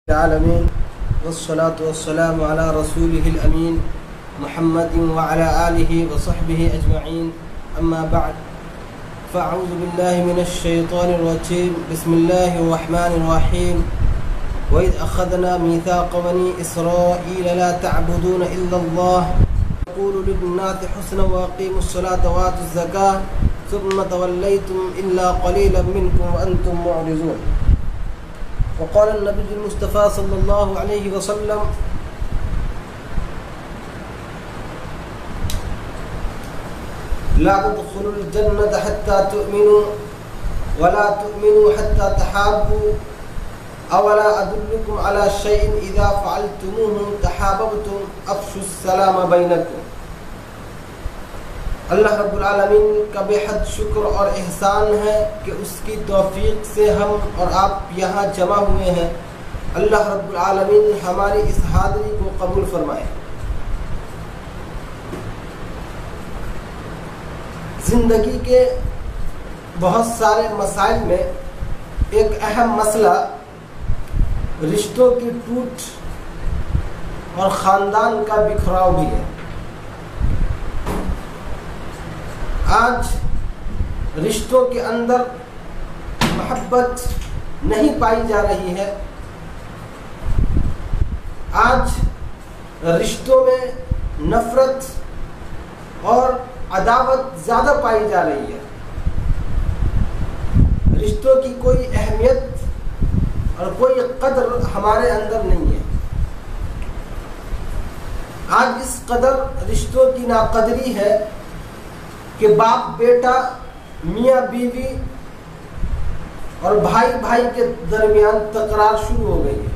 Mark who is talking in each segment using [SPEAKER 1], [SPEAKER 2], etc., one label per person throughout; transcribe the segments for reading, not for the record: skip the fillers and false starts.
[SPEAKER 1] العالمين والصلاة والسلام على رسوله الأمين محمد وعلى آله وصحبه أجمعين. أما بعد، فأعوذ بالله من الشيطان الرجيم. بسم الله الرحمن الرحيم. وإذ أخذنا ميثاق بني إسرائيل لا تعبدون إلا الله وقولوا للناس حسنا وأقيموا الصلاة وآتوا الزكاة ثم توليتم إلا قليلا منكم وأنتم معرضون. وقال النبي المصطفى صلى الله عليه وسلم: لا تدخلوا الجنة حتى تؤمنوا ولا تؤمنوا حتى تحابوا أولا أدلكم على شيء إذا فعلتموه تحاببتم أفشوا السلام بينكم. اللہ رب العالمین کا بے حد شکر اور احسان ہے کہ اس کی توفیق سے ہم اور آپ یہاں جمع ہوئے ہیں. اللہ رب العالمین ہماری اس حاضری کو قبول فرمائے. زندگی کے بہت سارے مسائل میں ایک اہم مسئلہ رشتوں کی ٹوٹ اور خاندان کا بکھراؤ بھی ہے. آج رشتوں کے اندر محبت نہیں پائی جا رہی ہے. آج رشتوں میں نفرت اور عداوت زیادہ پائی جا رہی ہے. رشتوں کی کوئی اہمیت اور کوئی قدر ہمارے اندر نہیں ہے. آج اس قدر رشتوں کی ناقدری ہے کہ باپ بیٹا، میاں بیوی اور بھائی بھائی کے درمیان تکرار شروع ہو گئی ہے.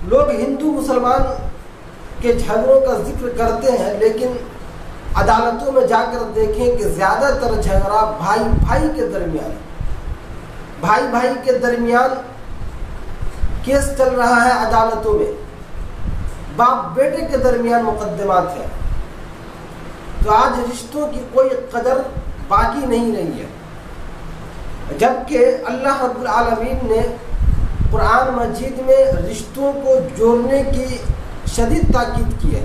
[SPEAKER 1] لوگ ہندو مسلمان کے جھگڑوں کا ذکر کرتے ہیں، لیکن عدالتوں میں جا کر دیکھیں کہ زیادہ تر جھگڑا بھائی بھائی کے درمیان ہے. بھائی بھائی کے درمیان کیس چل رہا ہے عدالتوں میں. باپ بیٹے کے درمیان مقدمات ہیں. تو آج رشتوں کی کوئی قدر باقی نہیں رہی ہے، جبکہ اللہ رب العالمین نے قرآن مجید میں رشتوں کو جوڑنے کی شدید تاکید کی ہے.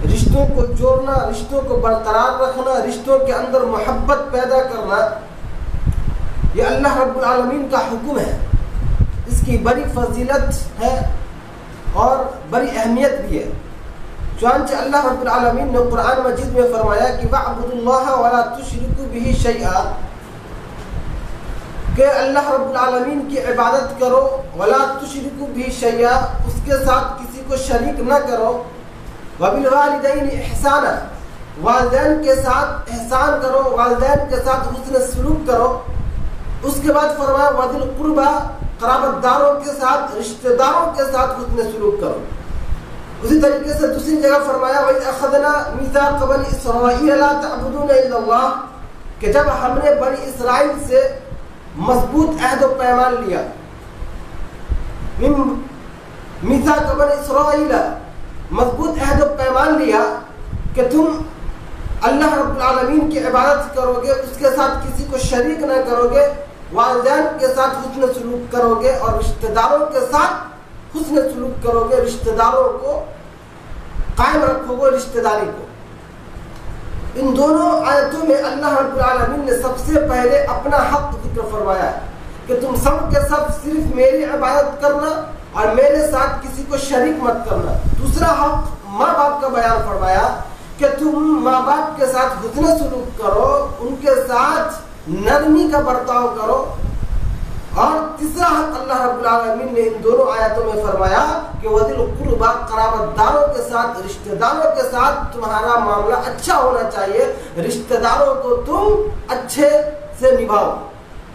[SPEAKER 1] رشتوں کو جوڑنا، رشتوں کو برقرار رکھنا، رشتوں کے اندر محبت پیدا کرنا، یہ اللہ رب العالمین کا حکم ہے. اس کی بڑی فضیلت ہے اور بڑی اہمیت بھی ہے. چنانچہ اللہ رب العالمین نے قرآن مجید میں فرمایا کہ وَاعْبُدُوا اللَّهَ وَلَا تُشْرِكُوا بِهِ شَيْئًا، کہ اللہ رب العالمین کی عبادت کرو. وَلَا تُشْرِكُوا بِهِ شَيْئًا، اس کے ساتھ کسی کو شریک نہ کرو. وَبِالْوَالِدَيْنِ إِحْسَانًا، والدین کے ساتھ احسان کرو، والدین کے ساتھ حسن سلوک کرو. اس کے بعد فرمایا وَذِي الْقُرْبَى، قرابت داروں کے ساتھ، رشتہ داروں کے ساتھ حسن سلوک کرو. اسی طریقے سے دوسری جگہ فرمایا وَإِذْ أَخَذْنَا مِيثَاقَ بَنِي إِسْرَائِيلَ لَا تَعْبُدُونَ إِلَّا اللَّهَ، کہ جب ہم نے بنی اسرائیل سے مضبوط عہد و پیمان لیا. میثاق بنی اسرائیل، مضبوط عہد و پیمان لیا کہ تم اللہ رب العالمین کی عبادت کرو گے، اس کے ساتھ کسی کو شریک نہ کرو گے، والدین کے ساتھ حسن سلوک کرو گے اور رشتہ داروں کے ساتھ حسن سلوک کرو گے، رشتہ داروں کو قائم رکھو گے، رشتہ داری کو. ان دونوں آیتوں میں اللہ رب العالمین نے سب سے پہلے اپنا حق ذکر فرمایا ہے کہ تم سب کے سب صرف میری عبادت کرنا اور میرے ساتھ کسی کو شریک مت کرنا. دوسرا حق ماں باپ کا بیان فرمایا کہ تم ماں باپ کے ساتھ حسن سلوک کرو، ان کے ساتھ نرمی کا برتاؤ کرو. اور تیسرا حق اللہ رب العالمین نے ان دونوں آیاتوں میں فرمایا کہ وَذِي الْقُرْبَى، قرابت داروں کے ساتھ، رشتہ داروں کے ساتھ تمہارا معاملہ اچھا ہونا چاہیے. رشتہ داروں کو تم اچھے سے نبھاؤ،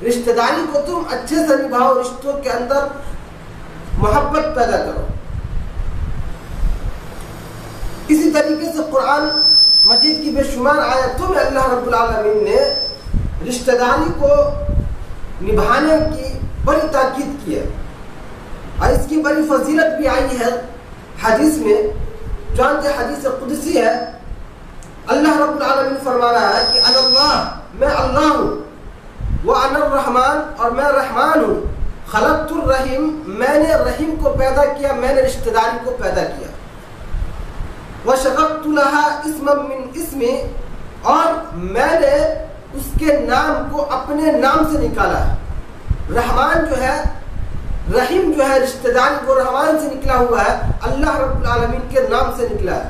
[SPEAKER 1] رشتہ داری کو تم اچھے سے نبھاؤ، رشتوں کے اندر محبت پیدا کرو. اسی طریقے سے قرآن مجید کی بے شمار آیاتوں میں اللہ رب العالمین نے رشتہ داری کو نبھانے کی بڑی تاکید کی ہے اور اس کی بڑی فضیلت بھی آئی ہے حدیث میں. چنانچہ حدیث قدسی ہے، اللہ رب العالمین فرما رہا ہے کہ انا اللہ، میں اللہ ہوں، وَأَنَا الرَّحْمَنُ، اور میں رحمان ہوں، خلقت الرحیم، میں نے رحیم کو پیدا کیا، میں نے رشتہ داری کو پیدا کیا. وشققت لها اسما من اسمی، اور میں نے اس کے نام کو اپنے نام سے نکالا ہے. رحمان جو ہے، رحیم جو ہے، رشتہ داری وہ رحمان سے نکلا ہوا ہے، اللہ رب العالمین کے نام سے نکلا ہے.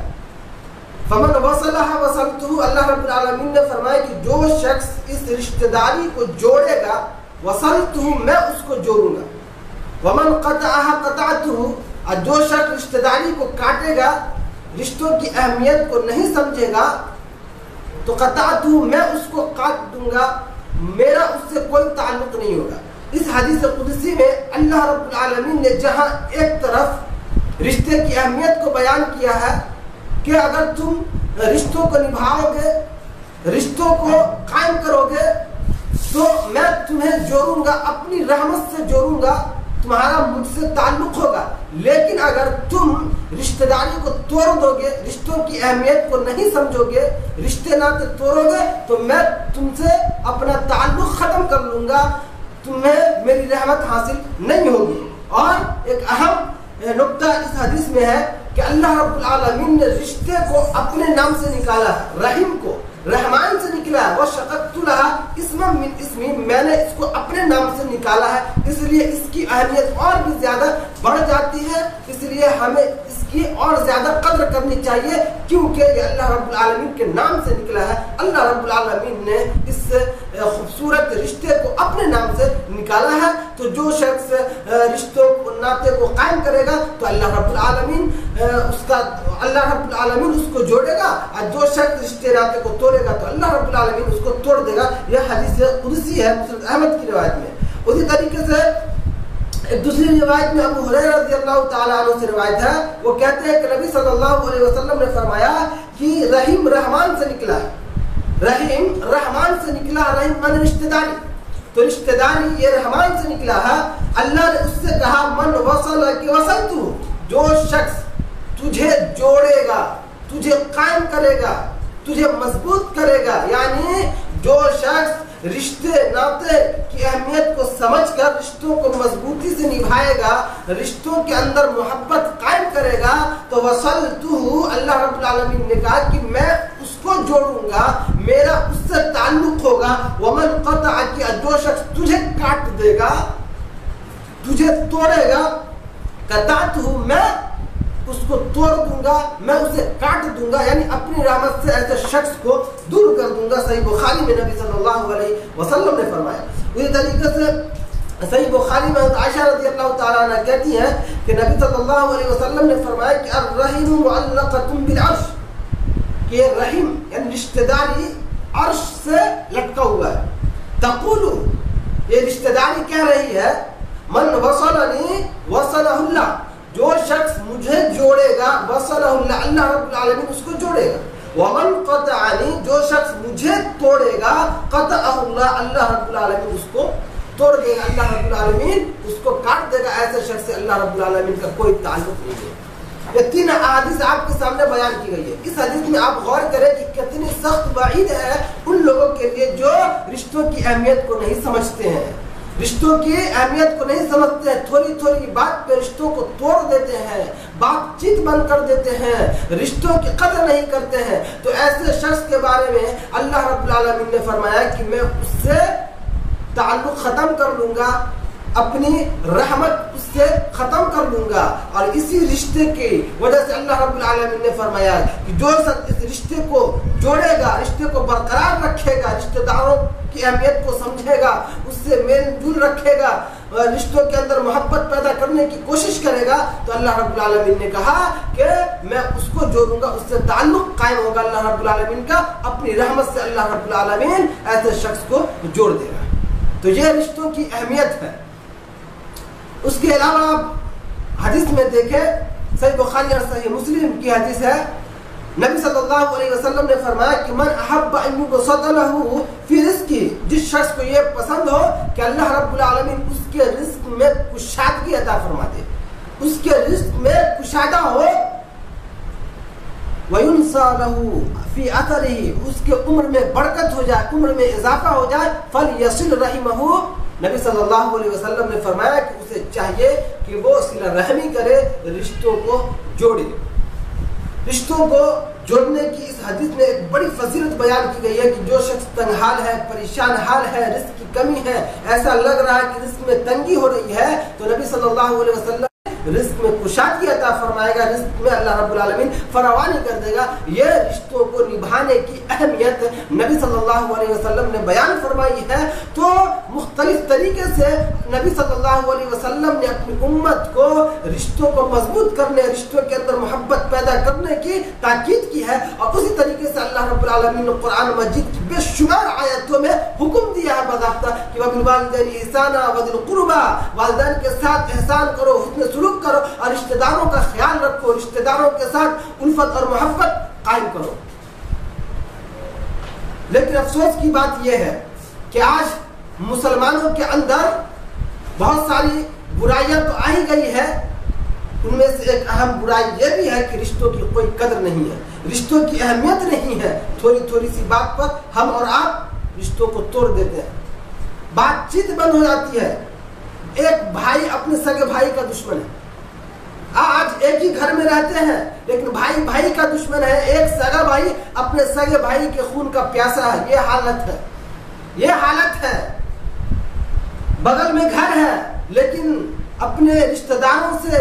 [SPEAKER 1] فمن وصلها وصلته، اللہ رب العالمین نے فرمایا کہ جو شخص اس رشتہ داری کو جوڑے گا، وصلته، میں اس کو جوڑوں گا. ومن قطعها قطعته، اور جو شخص رشتہ داری کو کاٹے گا، رشتوں کی اہمیت کو نہیں سمجھے گا، تو قطعته، میں اس کو کاٹ دوں گا، میرا اس سے کوئی تعلق نہیں ہوگا. اس حدیث قدسی میں اللہ رب العالمین نے جہاں ایک طرف رشتے کی اہمیت کو بیان کیا ہے کہ اگر تم رشتوں کو نبھاؤ گے، رشتوں کو قائم کرو گے، تو میں تمہیں جوڑوں گا، اپنی رحمت سے جوڑوں گا، تمہارا مجھ سے تعلق ہوگا. لیکن اگر تم رشتہ داری کو توڑ دو گے، رشتوں کی اہمیت کو نہیں سمجھو گے، رشتے ناطے توڑو گے، تو میں تم سے اپنا تعلق ختم کر لوں گا، تمہیں میری رحمت حاصل نہیں ہوگی. اور ایک اہم نقطہ اس حدیث میں ہے کہ اللہ رب العالمین نے رشتے کو اپنے نام سے نکالا ہے، رحیم کو رحمان سے نکلا ہے. وشققت لها اسما من اسمی، میں نے اس کو اپنے نام سے نکالا ہے، اس لیے اس کی اہمیت اور بھی زیادہ بڑھ جاتی ہے. اس لیے ہمیں اس کی اور زیادہ قدر کرنی چاہیے، کیونکہ یہ اللہ رب العالمین کے نام سے نکلا ہے. اللہ رب العالمین نے اس خوبصورت رشتے کو اپنے نام سے نکالا ہے. تو جو شخص رشتوں ناطے کو قائم کرے گا تو اللہ رب العالمین اللہ رب العالمین اس کو جوڑے گا، اور جو شخص رشتے ناطے کو توڑے گا تو اللہ رب العالمین اس کو توڑ دے گا. یہ حدیث قدسی ہے مسند احمد کی روایت میں. اسی طریقے سے ایک دوسری روایت میں ابو ہریرہ رضی اللہ تعالیٰ عنہ سے روایت ہے، وہ کہتے ہیں کہ نبی صلی اللہ علیہ وسلم نے فرمایا کہ رحیم رحمان سے نکلا ہے، رحیم رحمان سے نکلا. رحیم من رشتہ داری، تو رشتہ داری یہ رحمان سے نکلا ہے. اللہ نے اس سے کہا من وصل کہ وصلت، جو شخص تجھے جوڑے گا، تجھے قائم کرے گا، تجھے مضبوط کرے گا، یعنی جو شخص رشتے ناطے کی اہمیت کو سمجھ کر رشتوں کو مضبوطی سے نبھائے گا، رشتوں کے اندر محبت قائم کرے گا، تو وصلتہ، اللہ رب العالمین نے کہا کہ میں اس کو جوڑوں گا، میرا اس سے تعلق ہوگا. ومن قطع، جو شخص تجھے کاٹ دے گا، تجھے توڑے گا، قطعتہ، میں اس کو توڑ دوں گا، میں اسے کاٹ دوں گا، یعنی اپنی رحمت سے ایسے شخص کو دور کر دوں گا. صحیح بخاری میں نبی صلی اللہ علیہ وسلم نے فرمایا. اسی طریقے سے صحیح بخاری میں عائشہ رضی اللہ تعالیٰ عنہ کہتی ہیں کہ نبی صلی اللہ علیہ وسلم نے فرمایا کہ الرحیم معلقۃ بالعرش، کہ یہ رحیم یعنی رشتہ داری عرش سے لٹکا ہوا ہے. تقول، یہ رشتہ داری کہہ رہی ہے من وصلنی وصلہ اللہ، جو شخص مجھے جوڑے گا، وصلہ اللہ، اللہ رب العالمین اس کو جوڑے گا. ومن قطعنی، جو شخص مجھے توڑے گا، قطعہ اللہ، اللہ رب العالمین اس کو توڑ دے گا، اللہ رب العالمین اس کو کاٹ دے گا. ایسے شخص سے اللہ رب العالمین کا کوئی تعلق نہیں ہے. یہ تین احادیث آپ کے سامنے بیان کی گئی ہے. اس حدیث میں آپ غور کریں کہ کتنی سخت وعید ہے ان لوگوں کے لیے جو رشتوں کی اہمیت کو نہیں سمجھتے ہیں، رشتوں کی اہمیت کو نہیں سمجھتے ہیں، تھوڑی تھوڑی بات پہ رشتوں کو توڑ دیتے ہیں، بات چیت بند کر دیتے ہیں، رشتوں کی قدر نہیں کرتے ہیں. تو ایسے شخص کے بارے میں اللہ رب العالمین نے فرمایا کہ میں اس سے تعلق ختم کر لوں گا، اپنی رحمت اس سے ختم کر لوں گا. اور اسی رشتے کی وجہ سے اللہ رب العالمین نے فرمایا کہ جو شخص اس رشتے کو جوڑے گا، رشتے کو برقرار رکھے گا، رشتہ داروں کی اہمیت کو سمجھے گا، اس سے میل جول رکھے گا، رشتوں کے اندر محبت پیدا کرنے کی کوشش کرے گا، تو اللہ رب العالمین نے کہا کہ میں اس کو جوڑوں گا، اس سے تعلق قائم ہوگا اللہ رب العالمین کا. اپنی رحمت سے اللہ رب العالمین ایسے شخص کو جوڑ دے گا. تو یہ رشتوں کی اہمیت ہے. اس کے علاوہ آپ حدیث میں دیکھیں، صحیح بخاری اور صحیح مسلم کی حدیث ہے، نبی صلی اللہ علیہ وسلم نے فرمایا کہ من احب ان یبسط له فی رزقہ، جس شخص کو یہ پسند ہو کہ اللہ رب العالمین اس کے رزق میں کشادگی عطا فرما دے، اس کے رزق میں کشادہ ہو، وینسا له فی اثرہ، اس کے عمر میں برکت ہو جائے، عمر میں اضافہ ہو جائے، فلیصل رحمہ، نبی صلی اللہ علیہ وسلم نے فرمایا کہ اسے چاہیے کہ وہ صلہ رحمی کرے، رشتوں کو جوڑے۔ رشتوں کو جوڑنے کی اس حدیث میں ایک بڑی فضیلت بیان کی گئی ہے کہ جو شخص تنگ حال ہے، پریشان حال ہے، رزق کی کمی ہے، ایسا لگ رہا ہے کہ رزق میں تنگی ہو رہی ہے، تو نبی صلی اللہ علیہ وسلم رزق میں کشادگی عطا فرمائے گا، رزق میں اللہ رب العالمین فراوانی کر دے گا۔ یہ رشتوں کو نبھانے کی اہمیت نبی صلی اللہ علیہ وسلم نے بیان فرمائی ہے۔ تو مختلف طریقے سے نبی صلی اللہ علیہ وسلم نے اپنی امت کو رشتوں کو مضبوط کرنے، رشتوں کے اندر محبت پیدا کرنے کی تاکید کی ہے، اور اسی طریقے سے اللہ رب العالمین نے قرآن مجید کی بے شمار آیتوں میں حکم دیا ہے باضابطہ کہ وَبِالْوَالِدَيْنِ إِحْسَانًا وَذِي الْقُرْبَىٰ، والدین کے ساتھ احسان کرو، حسن سلوک کرو، اور رشتہ داروں کا خیال رکھو، رشتہ داروں کے ساتھ الفت اور محبت قائم کرو۔ لیکن افسوس کی بات یہ ہے کہ آج مسلمانوں کے اندر بہت ساری برائیاں تو آ ہی گئی ہے، ان میں سے ایک اہم برائی یہ بھی ہے کہ رشتوں کی کوئی قدر نہیں ہے، رشتوں کی اہمیت نہیں ہے۔ تھوڑی تھوڑی سی بات پر ہم اور آپ رشتوں کو توڑ دیتے ہیں، بات چیت بند ہو جاتی ہے۔ ایک بھائی اپنے سگے بھائی کا دشمن ہے، آج ایک ہی گھر میں رہتے ہیں لیکن بھائی بھائی کا دشمن ہے، ایک سگا بھائی اپنے سگے بھائی کے خون کا پیاسا ہے۔ یہ حالت ہے، یہ حالت ہے۔ بغل میں گھر ہے لیکن اپنے رشتہ داروں سے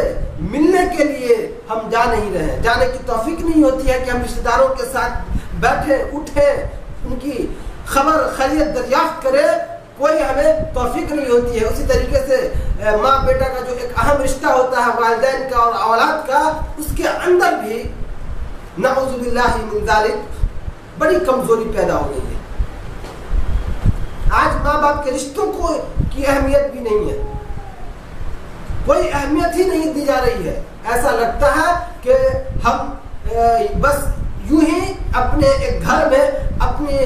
[SPEAKER 1] ملنے کے لیے ہم جا نہیں رہے، جانے کی توفیق نہیں ہوتی ہے کہ ہم رشتہ داروں کے ساتھ بیٹھے اٹھے، ان کی خبر خیریت دریافت کرے، کوئی ہمیں توفیق نہیں ہوتی ہے۔ اسی طریقے سے ماں بیٹا کا جو ایک اہم رشتہ ہوتا ہے والدین کا اور اولاد کا، اس کے اندر بھی نعوذ باللہ من ذالک بڑی کمزوری پیدا ہو گئی ہے۔ آج ماں باپ کے رشتوں کو کی اہمیت بھی نہیں ہے، کوئی اہمیت ہی نہیں دی جا رہی ہے۔ ایسا لگتا ہے کہ ہم بس یوں ہی اپنے ایک گھر میں اپنے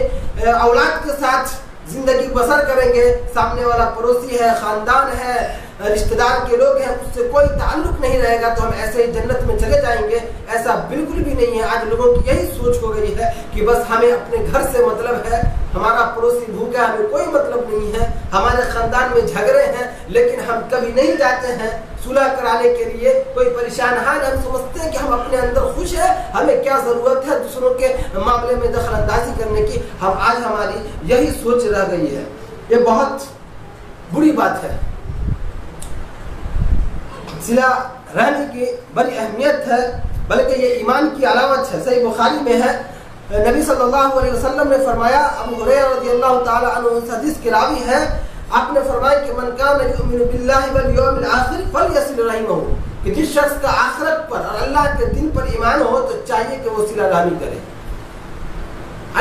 [SPEAKER 1] اولاد کے ساتھ زندگی بسر کریں گے، سامنے والا پڑوسی ہے، خاندان ہے، رشتہ دار کے لوگ ہیں، اس سے کوئی تعلق نہیں رہے گا تو ہم ایسے ہی جنت میں چلے جائیں گے۔ ایسا بالکل بھی نہیں ہے۔ آج لوگوں کی یہی سوچ ہو گئی ہے کہ بس ہمیں اپنے گھر سے مطلب ہے، ہمارا پڑوسی بھوکا ہمیں کوئی مطلب نہیں ہے، ہمارے خاندان میں جھگڑے ہیں لیکن ہم کبھی نہیں جاتے ہیں صلح کرانے کے لیے، کوئی پریشان حال، ہم سمجھتے ہیں کہ ہم اپنے اندر خوش ہیں، ہمیں کیا ضرورت ہے دوسروں کے معاملے میں دخل اندازی کرنے کی۔ آج ہماری یہی سوچ رہ گئی ہے، یہ بہت بری بات ہے۔ صلہ رحمی کی بڑی اہمیت ہے، بلکہ یہ ایمان کی علامت ہے۔ صحیح بخاری میں ہے، نبی صلی اللہ علیہ وسلم نے فرمایا، ابو ہریرہ رضی اللہ تعالی عنہ اس حدیث کے راوی ہے، آپ نے فرمایا کہ من کان یؤمن باللہ والیوم الآخر فلیصل رحمہ، کہ جس شخص کا آخرت پر اور اللہ کے دن پر ایمان ہو تو چاہیے کہ وہ صلہ رحمی کرے۔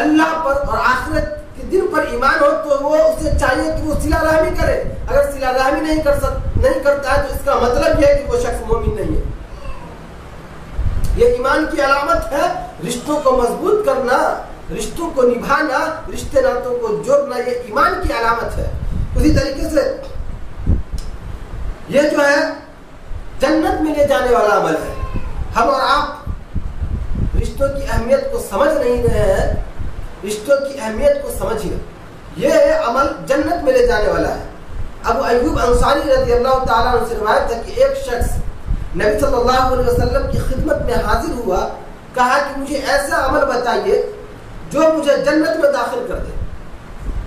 [SPEAKER 1] اللہ پر اور آخرت کے دن پر ایمان ہو تو وہ اسے چاہیے کہ وہ صلہ رحمی کرے۔ اگر صلہ رحمی نہیں کرتا ہے تو اس کا مطلب یہ ہے کہ وہ شخص مومن نہیں ہے۔ یہ ایمان کی علامت ہے، رشتوں کو مضبوط کرنا، رشتوں کو نبھانا، رشتے ناتوں کو جوڑنا، یہ ایمان کی علامت ہے۔ اسی طریقے سے یہ جو ہے جنت میں لے جانے والا عمل ہے۔ ہم اور آپ رشتوں کی اہمیت کو سمجھ نہیں رہے ہیں، رشتوں کی اہمیت کو سمجھیے، یہ عمل جنت میں لے جانے والا ہے۔ ابو ایوب انصاری رضی اللہ تعالیٰ عنہ سے روایت ہے کہ ایک شخص نبی صلی اللہ علیہ وسلم کی خدمت میں حاضر ہوا، کہا کہ مجھے ایسا عمل بتائیے جو مجھے جنت میں داخل کر دے۔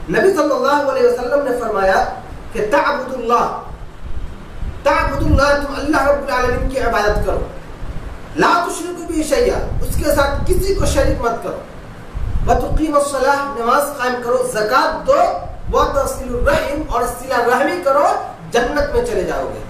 [SPEAKER 1] نبی صلی اللہ علیہ وسلم نے فرمایا کہ تعبد اللہ، تم اللہ رب العالمین کی عبادت کرو، لا تشرک بہ شیئا، اس کے ساتھ کسی کو شریک مت کرو، وتقیم الصلاۃ، نماز قائم کرو، زکات دو، وتصل الرحم، اور صلہ رحمی کرو، جنت میں چلے جاؤ گے۔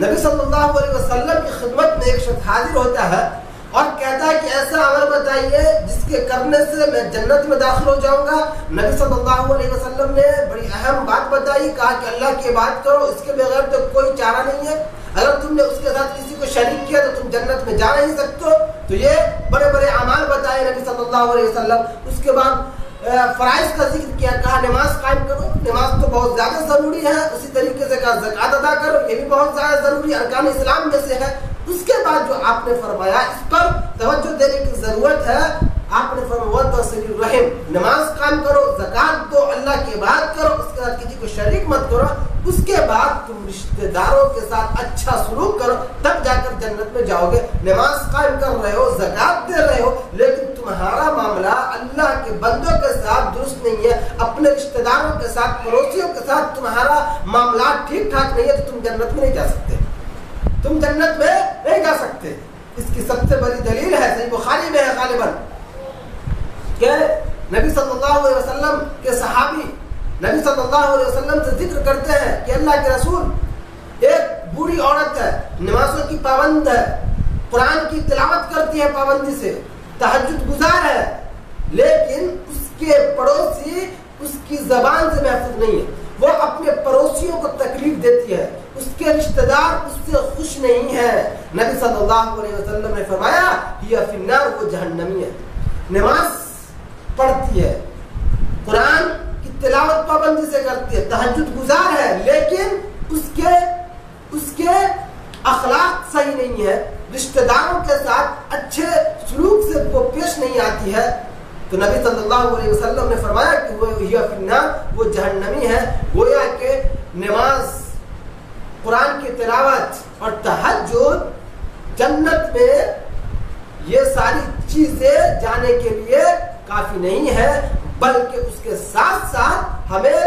[SPEAKER 1] نبی صلی اللہ علیہ وسلم کی خدمت میں ایک شخص حاضر ہوتا ہے اور کہتا ہے کہ ایسا عمل بتائیے جس کے کرنے سے میں جنت میں داخل ہو جاؤں گا۔ نبی صلی اللہ علیہ وسلم نے بڑی اہم بات بتائی، کہا کہ اللہ کی بات کرو، اس کے بغیر تو کوئی چارہ نہیں ہے، اگر تم نے اس کے ساتھ کسی کو شریک کیا تو تم جنت میں جا نہیں سکتے ہو۔ تو یہ بڑے بڑے اعمال بتائے نبی صلی اللہ علیہ وسلم۔ اس کے بعد فرائض کا ذکر کیا، کہا نماز قائم کرو، نماز تو بہت زیادہ ضروری ہے، اسی طریقے سے کہا زکات ادا کرو، یہ بھی بہت زیادہ ضروری ارکان اسلام میں سے ہے۔ اس کے بعد جو آپ نے فرمایا، اس پر توجہ دینے کی ضرورت ہے، آپ نے فرمایا وتصل الرحم، نماز قائم کرو، زکات دو، اللہ کی عبادت کرو، اس کے ساتھ کسی کو شریک مت کرو، تم رشتہ داروں کے ساتھ اچھا سلوک کرو، تب جا کر جنت میں جاؤ گے۔ نماز قائم کر رہے ہو، زکوٰۃ دے رہے ہو، لیکن تمہارا معاملہ اللہ کے بندوں کے ساتھ درست نہیں ہے، اپنے رشتہ داروں کے ساتھ، پڑوسیوں کے ساتھ تمہارا معاملات ٹھیک ٹھاک نہیں ہے، تو تم جنت میں نہیں جا سکتے، تم جنت میں نہیں جا سکتے۔ اس کی سب سے بڑی دلیل ہے، صحیح بخاری میں ہے غالباً، کہ نبی صلی اللہ علیہ وسلم کے صحابی نبی صلی اللہ علیہ وسلم سے ذکر کرتے ہیں کہ اللہ کے رسول، ایک بوڑھی عورت ہے، نمازوں کی پابند ہے، قرآن کی تلاوت کرتی ہے پابندی سے، تہجد گزار ہے، لیکن اس کے پڑوسی اس کی زبان سے محفوظ نہیں ہے، وہ اپنے پڑوسیوں کو تکلیف دیتی ہے، اس کے رشتہ دار اس سے خوش نہیں ہے۔ نبی صلی اللہ علیہ وسلم نے فرمایا یہ فی النار، وہ جہنمی ہے۔ نماز پڑھتی ہے، قرآن کی تلاوت پابندی سے کرتی ہے، تہجد گزار ہے، لیکن اس کے اخلاق صحیح نہیں ہے، رشتہ داروں کے ساتھ اچھے سلوک سے وہ پیش نہیں آتی ہے، تو نبی صلی اللہ علیہ وسلم نے فرمایا کہ وہ فی النار، وہ جہنمی ہے۔ گویا کہ نماز، قرآن کی تلاوت اور تہجد جنت میں یہ ساری چیزیں جانے کے لیے کافی نہیں ہے، بلکہ اس کے ساتھ ساتھ ہمیں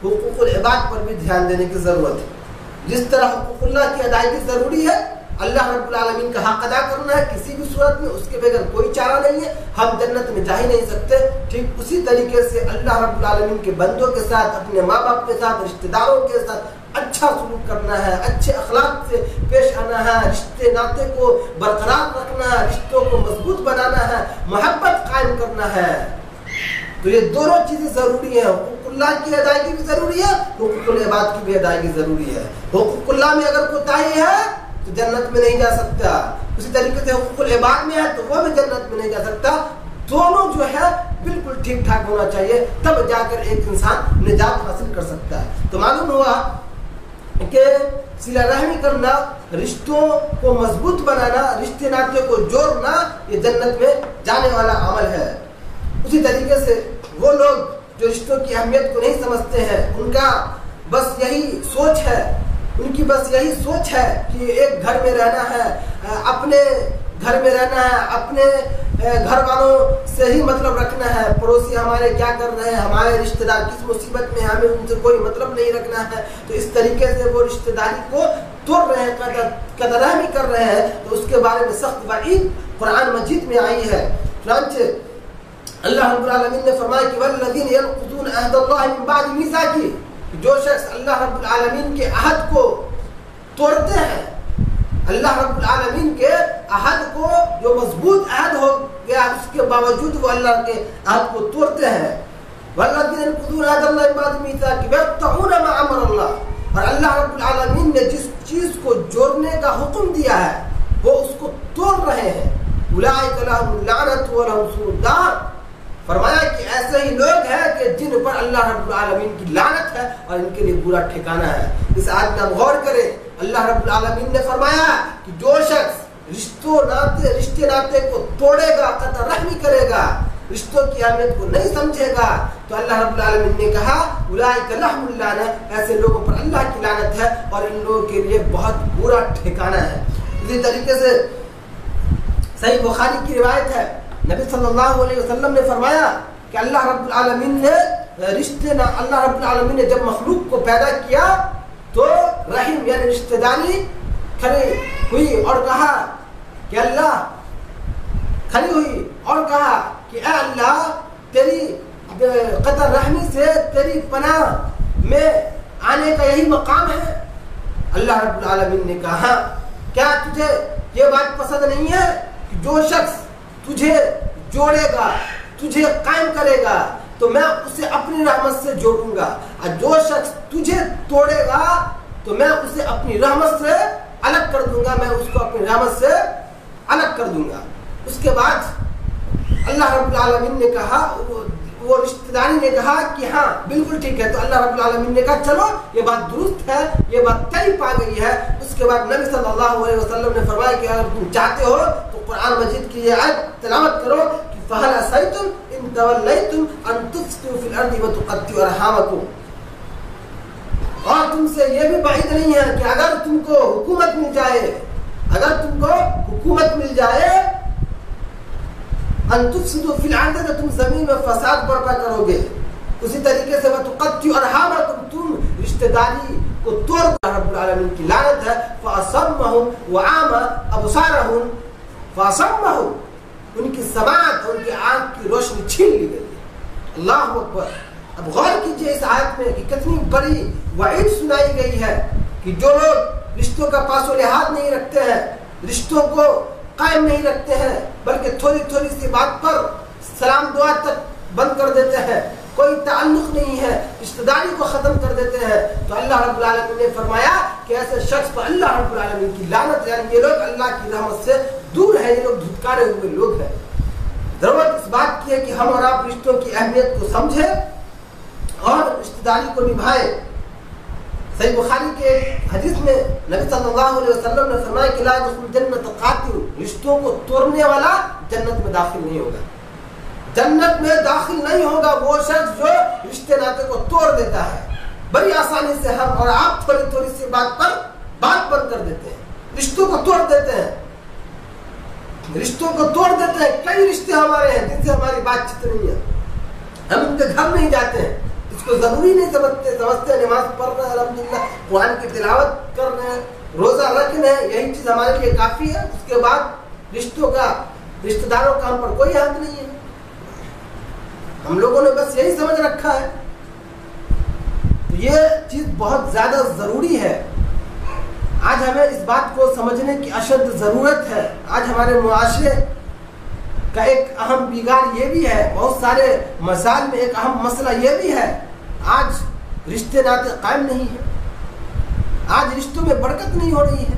[SPEAKER 1] حقوق العباد پر بھی دھیان دینے کی ضرورت ہے۔ جس طرح حقوق اللہ کی ادائیگی ضروری ہے، اللہ رب العالمین کا حق ادا کرنا ہے کسی بھی صورت میں، اس کے بغیر کوئی چارہ نہیں ہے، ہم جنت میں جا ہی نہیں سکتے، ٹھیک اسی طریقے سے اللہ رب العالمین کے بندوں کے ساتھ، اپنے ماں باپ کے ساتھ، رشتہ داروں کے ساتھ اچھا سلوک کرنا ہے، اچھے اخلاق سے پیش آنا ہے، رشتے ناطے کو برقرار رکھنا ہے، رشتوں کو مضبوط بنانا ہے، محبت قائم کرنا ہے۔ تو یہ دونوں چیزیں ضروری ہیں، حقوق اللہ کی ادائیگی بھی ضروری ہے، حقوق العباد کی بھی ادائیگی ضروری ہے۔ حقوق اللہ میں اگر کوتاہی ہے تو جنت میں نہیں جا سکتا، اسی طریقے سے حقوق العباد میں ہے تو وہ بھی جنت میں نہیں جا سکتا۔ دونوں جو ہے بالکل ٹھیک ٹھاک ہونا چاہیے، تب جا کر ایک انسان نجات حاصل کر سکتا ہے۔ تو معلوم ہوا کہ صلہ رحمی کرنا، رشتوں کو مضبوط بنانا، رشتے ناطے کو جوڑنا، یہ جنت میں جانے والا عمل ہے۔ اسی طریقے سے وہ لوگ جو رشتوں کی اہمیت کو نہیں سمجھتے ہیں، ان کا بس یہی سوچ ہے، ان کی بس یہی سوچ ہے کہ ایک گھر میں رہنا ہے، اپنے گھر میں رہنا ہے، اپنے گھر والوں سے ہی مطلب رکھنا ہے، پڑوسی ہمارے کیا کر رہے ہیں، ہمارے رشتہ دار کس مصیبت میں، ہمیں ان سے کوئی مطلب نہیں رکھنا ہے۔ تو اس طریقے سے وہ رشتہ داری کو توڑ رہے ہیں، قدر رحمی کر رہے ہیں، تو اس کے بارے میں سخت وعید قرآن مجید میں آئی ہے۔ چنانچہ اللہ رب العالمین نے فرمایا کہ والذین ینقضون عہد اللہ من بعد میثاقہ، جو شخص اللہ رب العالمین کے عہد کو توڑتے ہیں، اللہ رب العالمین کے عہد کو، جو مضبوط عہد ہو گیا، اس کے باوجود وہ اللہ کے عہد کو توڑتے ہیں۔ والذین ینقضون عہد اللہ من بعد میثاقہ ویقطعون ما امر اللہ، اور اللہ رب العالمین نے جس چیز کو جوڑنے کا حکم دیا ہے وہ اس کو توڑ رہے ہیں۔ اولئک لہم اللعنۃ ولہم سوء الدار، فرمایا کہ ایسے ہی لوگ ہیں کہ جن پر اللہ رب العالمین کی لعنت ہے اور ان کے لیے برا ٹھکانہ ہے۔ اس آیت میں غور کریں، اللہ رب العالمین نے فرمایا کہ جو شخص رشتے ناطے کو توڑے گا، قطع رحمی کرے گا، رشتوں کی اہمیت کو نہیں سمجھے گا، تو اللہ رب العالمین نے کہا اولئک لہم اللعنۃ، ایسے لوگوں پر اللہ کی لعنت ہے اور ان لوگوں کے لیے بہت برا ٹھکانہ ہے۔ اسی طریقے سے صحیح بخاری کی روایت ہے، نبی صلی اللہ علیہ وسلم نے فرمایا کہ اللہ رب العالمین نے جب مخلوق کو پیدا کیا تو رحم یعنی رشتہ داری کھڑی ہوئی اور کہا کہ اللہ کھڑی ہوئی اور کہا کہ اے اللہ، تیری قطع رحمی سے تیری پناہ میں آنے کا یہی مقام ہے۔ اللہ رب العالمین نے کہا کیا تجھے یہ بات پسند نہیں ہے کہ جو شخص تجھے جوڑے گا، تجھے قائم کرے گا تو میں اسے اپنی رحمت سے جوڑوں گا، اور جو شخص تجھے توڑے گا تو میں اسے اپنی رحمت سے الگ کر دوں گا، میں اس کو اپنی رحمت سے الگ کر دوں گا۔ اس کے بعد اللہ رب العالمین نے کہا، وہ رشتہ داری نے کہا کہ ہاں بالکل ٹھیک ہے، تو اللہ رب العالمین نے کہا چلو یہ بات درست ہے، یہ بات طے پا گئی ہے۔ اس کے بعد نبی صلی اللہ علیہ وسلم نے فرمایا کہ اگر تم چاہتے ہو تو قرآن مجید کی یہ آیت تلاوت کرو کہ فَهَلْ عَصَيْتُمْ إِن تَوَلَّيْتُمْ أَن تُفْسِدُوا فِي الْأَرْضِ وَتُقَطِّعُوا أَرْحَامَكُمْ، اور تم سے یہ بھی بعید نہیں ہے کہ اگر تم کو حکومت مل جائے ان تفسدوا فی الارض، تو تم زمین میں فساد برپا کرو گے. اسی طریقے سے وتقطعوا ارحامکم، تم رشتہ داری کو توڑ کر، رب العالمین کی لعنت ہے. فاصمهم وعامى ابصارهم، فاصمهم، ان کی سماعت اور ان کی آنکھ کی روشنی چھین لی گئی. اللہ اکبر. اب غور کیجئے اس آیت میں کہ کتنی بڑی وعید سنائی گئی ہے کہ جو لوگ رشتوں کا پاس و لحاظ نہیں رکھتے ہیں، رشتوں کو قائم نہیں رکھتے ہیں، بلکہ تھوڑی تھوڑی سی بات پر سلام دعا تک بند کر دیتے ہیں، کوئی تعلق نہیں ہے، رشتہ داری کو ختم کر دیتے ہیں، تو اللہ رب العالمین نے فرمایا کہ ایسے شخص پر اللہ رب العالمین کی لعنت، یعنی یہ لوگ اللہ کی رحمت سے دور ہیں، یہ لوگ دھتکارے ہوئے لوگ ہیں. ضرورت اس بات کی ہے کہ ہم اور آپ رشتوں کی اہمیت کو سمجھیں اور رشتہ داری کو نبھائیں. صحیح بخاری کے حدیث میں نبی صلی اللہ علیہ وسلم نے فرمایا کہ لا يدخل الجنۃ قاطع، رشتوں کو توڑنے والا جنت میں داخل نہیں ہوگا. جنت میں داخل نہیں ہوگا وہ شخص جو رشتے ناطے کو توڑ دیتا ہے. بڑی آسانی سے ہم اور آپ تھوڑی تھوڑی سی بات پر بات بند کر دیتے ہیں، رشتوں کو توڑ دیتے ہیں، کئی رشتے ہمارے ہیں جن سے ہماری بات چیت نہیں ہے، ہم ان کے گھر نہیں جاتے ہیں، اس کو ضروری نہیں سمجھتے. نماز پڑھ رہے ہیں الحمدللہ، قرآن کی تلاوت کر رہے ہیں، روزہ رکھ رہے ہیں، یہی چیز ہمارے لیے کافی ہے. اس کے بعد رشتہ داروں کا ہم پر کوئی حق نہیں ہے. ہم لوگوں نے بس یہی سمجھ رکھا ہے. تو یہ چیز بہت زیادہ ضروری ہے. آج ہمیں اس بات کو سمجھنے کی اشد ضرورت ہے. آج ہمارے معاشرے کا ایک اہم بگاڑ یہ بھی ہے، بہت سارے مسائل میں ایک اہم مسئلہ یہ بھی ہے، آج رشتے ناطے قائم نہیں ہیں، آج رشتوں میں برکت نہیں ہو رہی ہے.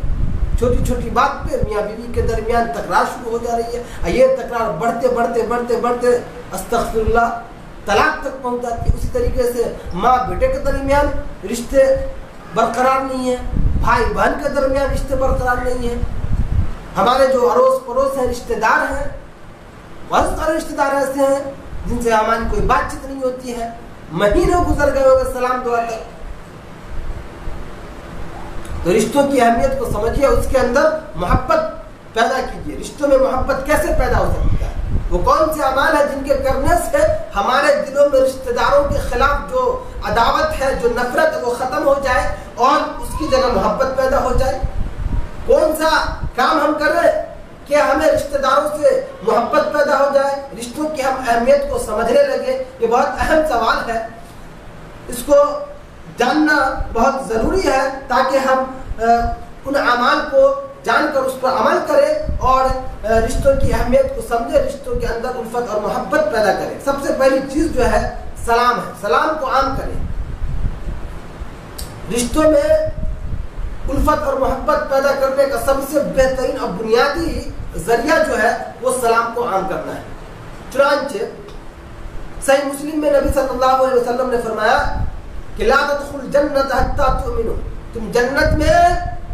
[SPEAKER 1] چھوٹی چھوٹی بات پہ میاں بیوی کے درمیان تکرار شروع ہو جا رہی ہے. یہ تکرار بڑھتے استغفر اللہ طلاق تک پہنچ جاتی ہے. اسی طریقے سے ماں بیٹے کے درمیان رشتے برقرار نہیں ہیں، بھائی بہن کے درمیان رشتے برقرار نہیں ہیں. ہمارے جو اڑوس پڑوس ہیں، رشتے دار ہیں، بہت سارے رشتے دار ایسے ہیں جن سے ہماری کوئی بات چیت نہیں ہوتی ہے، مہینے گزر گئے ہوگے سلام دعا تک. تو رشتوں کی اہمیت کو سمجھیے، اس کے اندر محبت پیدا کیجیے. رشتوں میں محبت کیسے پیدا ہو سکتا ہے؟ وہ کون سے اعمال ہیں جن کے کرنے سے ہمارے دلوں میں رشتہ داروں کے خلاف جو عداوت ہے، جو نفرت ہے، وہ ختم ہو جائے اور اس کی جگہ محبت پیدا ہو جائے؟ کون سا کام ہم کر رہے کہ ہمیں رشتہ داروں سے محبت پیدا ہو جائے، رشتوں کی ہم اہمیت کو سمجھنے لگے؟ یہ بہت اہم سوال ہے. اس کو جاننا بہت ضروری ہے تاکہ ہم ان اعمال کو جان کر اس پر عمل کریں اور رشتوں کی اہمیت کو سمجھیں، رشتوں کے اندر الفت اور محبت پیدا کریں. سب سے پہلی چیز جو ہے سلام ہے. سلام کو عام کریں. رشتوں میں الفت اور محبت پیدا کرنے کا سب سے بہترین اور بنیادی ذریعہ جو ہے وہ سلام کو عام کرنا ہے. چنانچہ صحیح مسلم میں نبی صلی اللہ علیہ وسلم نے فرمایا کہ لا تدخل الجنت حتی تؤمنوا، تم جنت میں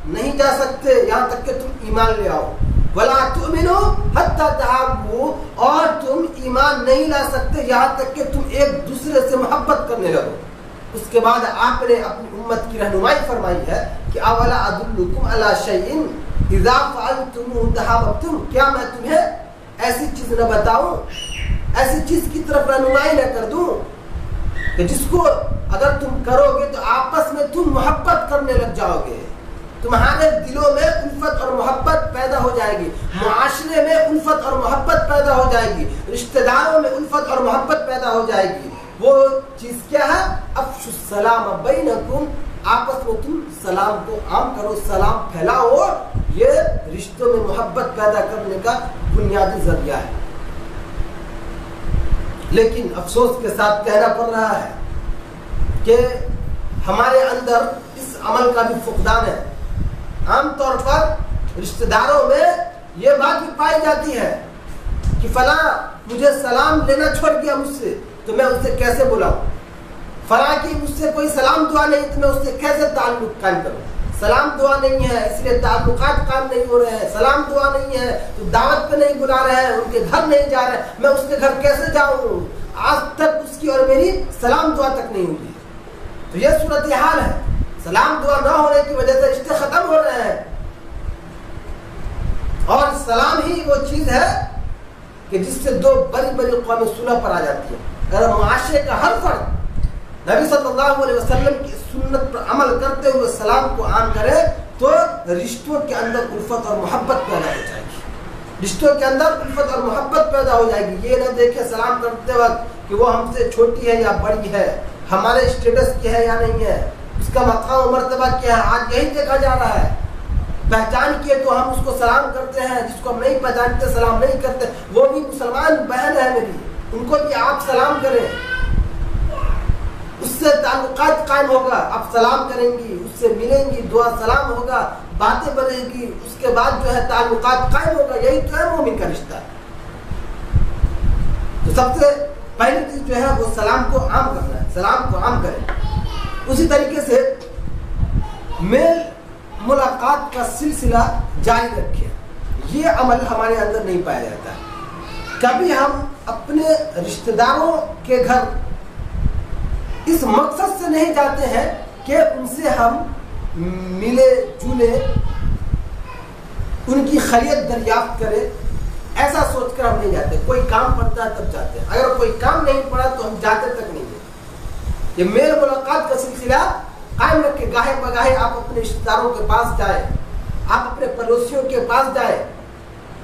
[SPEAKER 1] نہیں جا سکتے یہاں تک کہ تم ایمان لے آؤ. ولا تؤمنوا حتی تحابوا، اور تم ایمان نہیں لا سکتے یہاں تک کہ تم ایک دوسرے سے محبت کرنے لگو. اس کے بعد آپ نے اپنی امت کی رہنمائی فرمائی ہے کہ اولا ادلکم علی شیء اذا فعلتموه تحاببتم، کیا میں تمہیں ایسی چیز نہ بتاؤں، ایسی چیز کی طرف رہنمائی نہ کر دوں کہ جس کو اگر تم کرو گے تو آپس میں تم محبت کرنے لگ جاؤ گے، تمہارے دلوں میں الفت اور محبت پیدا ہو جائے گی، معاشرے میں الفت اور محبت پیدا ہو جائے گی، رشتہ داروں میں الفت اور محبت پیدا ہو جائے گی. وہ چیز کیا ہے؟ افشوا السلام بینکم، آپس میں تم سلام کو عام کرو، سلام پھیلاؤ. یہ رشتوں میں محبت پیدا کرنے کا بنیادی ذریعہ ہے. لیکن افسوس کے ساتھ کہنا پڑ رہا ہے کہ ہمارے اندر اس عمل کا بھی فقدان ہے. عام طور پر رشتہ داروں میں یہ بات بھی پائی جاتی ہے کہ فلاں مجھے سلام لینا چھوڑ گیا مجھ سے، تو میں اس سے کیسے بلاؤں؟ فلاں کی مجھ سے کوئی سلام دعا نہیں تو میں اس سے کیسے تعلق قائم کروں؟ سلام دعا نہیں ہے اس لیے تعلقات قائم نہیں ہو رہے ہیں، سلام دعا نہیں ہے تو دعوت پہ نہیں بلا رہے ہیں، ان کے گھر نہیں جا رہے ہیں، میں اس کے گھر کیسے جاؤں؟ آج تک اس کی اور میری سلام دعا تک نہیں ہوئی. تو یہ صورتحال ہے. سلام دعا نہ ہونے کی وجہ سے رشتے ختم ہو رہے ہیں. اور سلام ہی وہ چیز ہے کہ جس سے دو بڑی بڑی قومیں صلح پر آ جاتی ہیں. اگر معاشرے کا ہر فرد نبی صلی اللہ علیہ وسلم کی سنت پر عمل کرتے ہوئے سلام کو عام کرے تو رشتوں کے اندر الفت اور محبت پیدا ہو جائے گی. رشتوں کے اندر الفت اور محبت پیدا ہو جائے گی. یہ نہ دیکھے سلام کرتے وقت کہ وہ ہم سے چھوٹی ہے یا بڑی ہے, ہمارے اسٹیٹس کیا ہے یا نہیں ہے, اس کا مقام و مرتبہ کیا ہے. آج یہی دیکھا جا رہا ہے. پہچان کیے تو ہم اس کو سلام کرتے ہیں, جس کو ہم نہیں پہچانتے سلام نہیں کرتے. وہ بھی مسلمان بہن ہے میری, ان کو بھی آپ سلام کریں, اس سے تعلقات قائم ہوگا. آپ سلام کریں گی, اس سے ملیں گی, دعا سلام ہوگا, باتیں بنے گی, اس کے بعد جو ہے تعلقات قائم ہوگا. یہی تو ہے مومن کا رشتہ. تو سب سے پہلی چیز جو ہے وہ سلام کو عام کرنا ہے. سلام کو عام کریں. اسی طریقے سے میل ملاقات کا سلسلہ جاری رکھیں. یہ عمل ہمارے اندر نہیں پایا جاتا ہے. کبھی ہم اپنے رشتہ داروں کے گھر اس مقصد سے نہیں جاتے ہیں کہ ان سے ہم ملے جلے, ان کی خیریت دریافت کریں. ایسا سوچ کر ہم نہیں جاتے. کوئی کام پڑتا ہے تب جاتے ہیں. اگر کوئی کام نہیں پڑا تو ہم جاتے تک نہیں ہیں. یہ میل ملاقات کا سلسلہ قائم رکھ کے گاہے بگاہے آپ اپنے رشتہ داروں کے پاس جائیں, آپ اپنے پڑوسیوں کے پاس جائیں,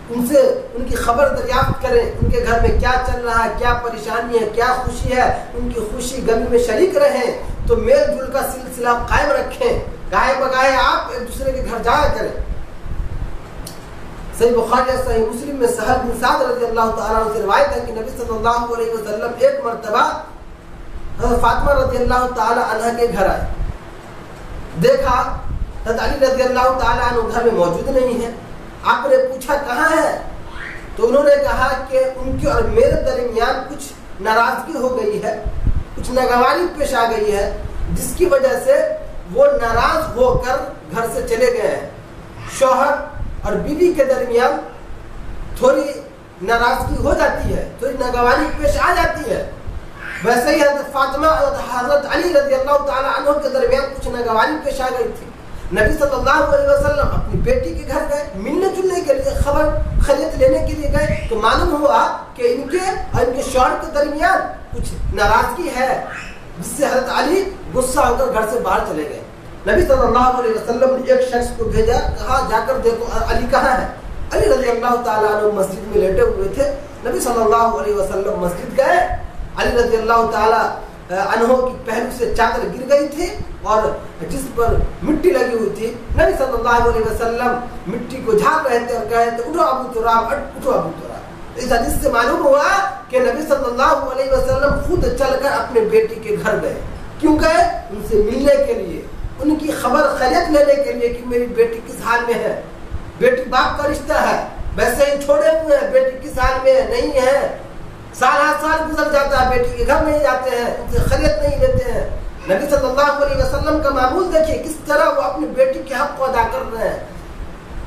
[SPEAKER 1] ان سے ان کی خبر دریافت کریں. ان کے گھر میں کیا چل رہا ہے, کیا پریشانی ہے, کیا خوشی ہے, ان کی خوشی غمی میں شریک رہیں. تو میل جل کا سلسلہ قائم رکھیں. گاہے بگاہے آپ ایک دوسرے کے گھر جایا کریں. صحیح بخاری اور صحیح مسلم میں سہل بن سعد رضی اللہ تعالیٰ عنہ سے روایت ہے کہ نبی صلی اللہ علیہ وسلم ایک مرتبہ حضرت فاطمہ رضی اللہ تعالیٰ عنہ کے گھر آئے. دیکھا حضرت علی رضی اللہ تعالیٰ عنہ گھر میں موجود نہیں ہے. آپ نے پوچھا کہاں ہے, تو انہوں نے کہا کہ ان کے اور میرے درمیان کچھ ناراضگی ہو گئی ہے, کچھ ناگواری پیش آ گئی ہے, جس کی وجہ سے وہ ناراض ہو کر گھر سے چلے گئے ہیں. شوہر اور بیوی کے درمیان تھوڑی ناراضگی ہو جاتی ہے, تھوڑی ناگواری پیش آ جاتی ہے. ویسے ہی حضرت فاطمہ اور حضرت علی رضی اللہ تعالیٰ عنہ کے درمیان کچھ ناگواری پیش آ گئی تھی. نبی صلی اللہ علیہ وسلم اپنی بیٹی کے گھر گئے, ملنے جلنے کے لیے, خبر خیریت لینے کے لیے گئے. تو معلوم ہوا کہ ان کے اور ان کے شوہر کے درمیان کچھ ناراضگی ہے, جس سے حضرت علی غصہ ہو کر گھر سے باہر چلے گئے. نبی صلی اللہ علیہ وسلم نے ایک شخص کو بھیجا, کہا جا کر دیکھو علی کہاں ہے. علی رضی اللہ تعالیٰ عنہ مسجد میں لیٹے ہوئے تھے. نبی صلی اللہ علیہ وسلم مسجد گئے. علی رضی اللہ تعالیٰ عنہ کی پہلو سے چادر گر گئی تھی اور جس پر مٹی لگی ہوئی تھی. نبی صلی اللہ علیہ وسلم مٹی کو جھاڑ رہے تھے اور کہے تھے اٹھو ابو تراب, اٹھو ابو تراب. اس حدیث سے معلوم ہوا کہ نبی صلی اللہ علیہ وسلم خود چل کر اپنے بیٹی کے گھر گئے. کیوں گئے؟ ان سے ملنے کے لیے, ان کی خبر خیریت لینے کے لیے کہ میری بیٹی کس حال میں ہے. بیٹی باپ کا رشتہ ہے, ویسے ہی چھوڑے ہوئے ہیں, بیٹی کس حال میں نہیں ہے. سال ہر سال گزر جاتا ہے, بیٹی کے گھر نہیں جاتے ہیں, ان سے خیریت نہیں لیتے ہیں. نبی صلی اللہ علیہ وسلم کا معمول دیکھیے کس طرح وہ اپنی بیٹی کے حق کو ادا کر رہے ہیں.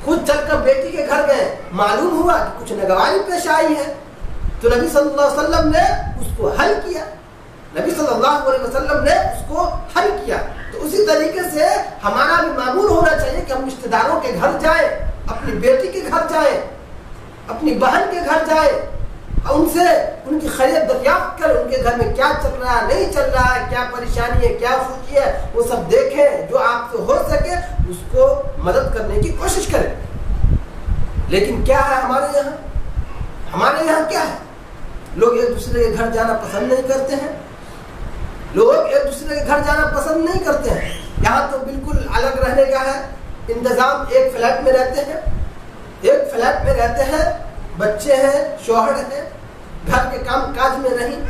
[SPEAKER 1] خود چل کر بیٹی کے گھر گئے. معلوم ہوا کہ کچھ ناگواری پیش آئی ہے, تو نبی صلی اللہ علیہ وسلم نے اس کو حل کیا. نبی صلی اللہ علیہ وسلم نے اس کو حل کیا. تو اسی طریقے سے ہمارا بھی معمول ہونا چاہیے کہ ہم رشتہ داروں کے گھر جائیں, اپنی بیٹی کے گھر جائیں, اپنی بہن کے گھر جائیں, ان سے ان کی خیریت دریافت کر, ان کے گھر میں کیا چل رہا ہے, نہیں چل رہا ہے, کیا پریشانی ہے, کیا خوشی ہے, وہ سب دیکھیں. جو آپ سے ہو سکے اس کو مدد کرنے کی کوشش کریں. لیکن کیا ہے ہمارے یہاں کیا ہے, لوگ ایک دوسرے کے گھر جانا پسند نہیں کرتے ہیں. لوگ ایک دوسرے کے گھر جانا پسند نہیں کرتے ہیں. یہاں تو بالکل الگ رہنے کا ہے انتظام. ایک فلیٹ میں رہتے ہیں, بچے ہیں, شوہر ہیں, گھر کے کام کاج میں نہیں,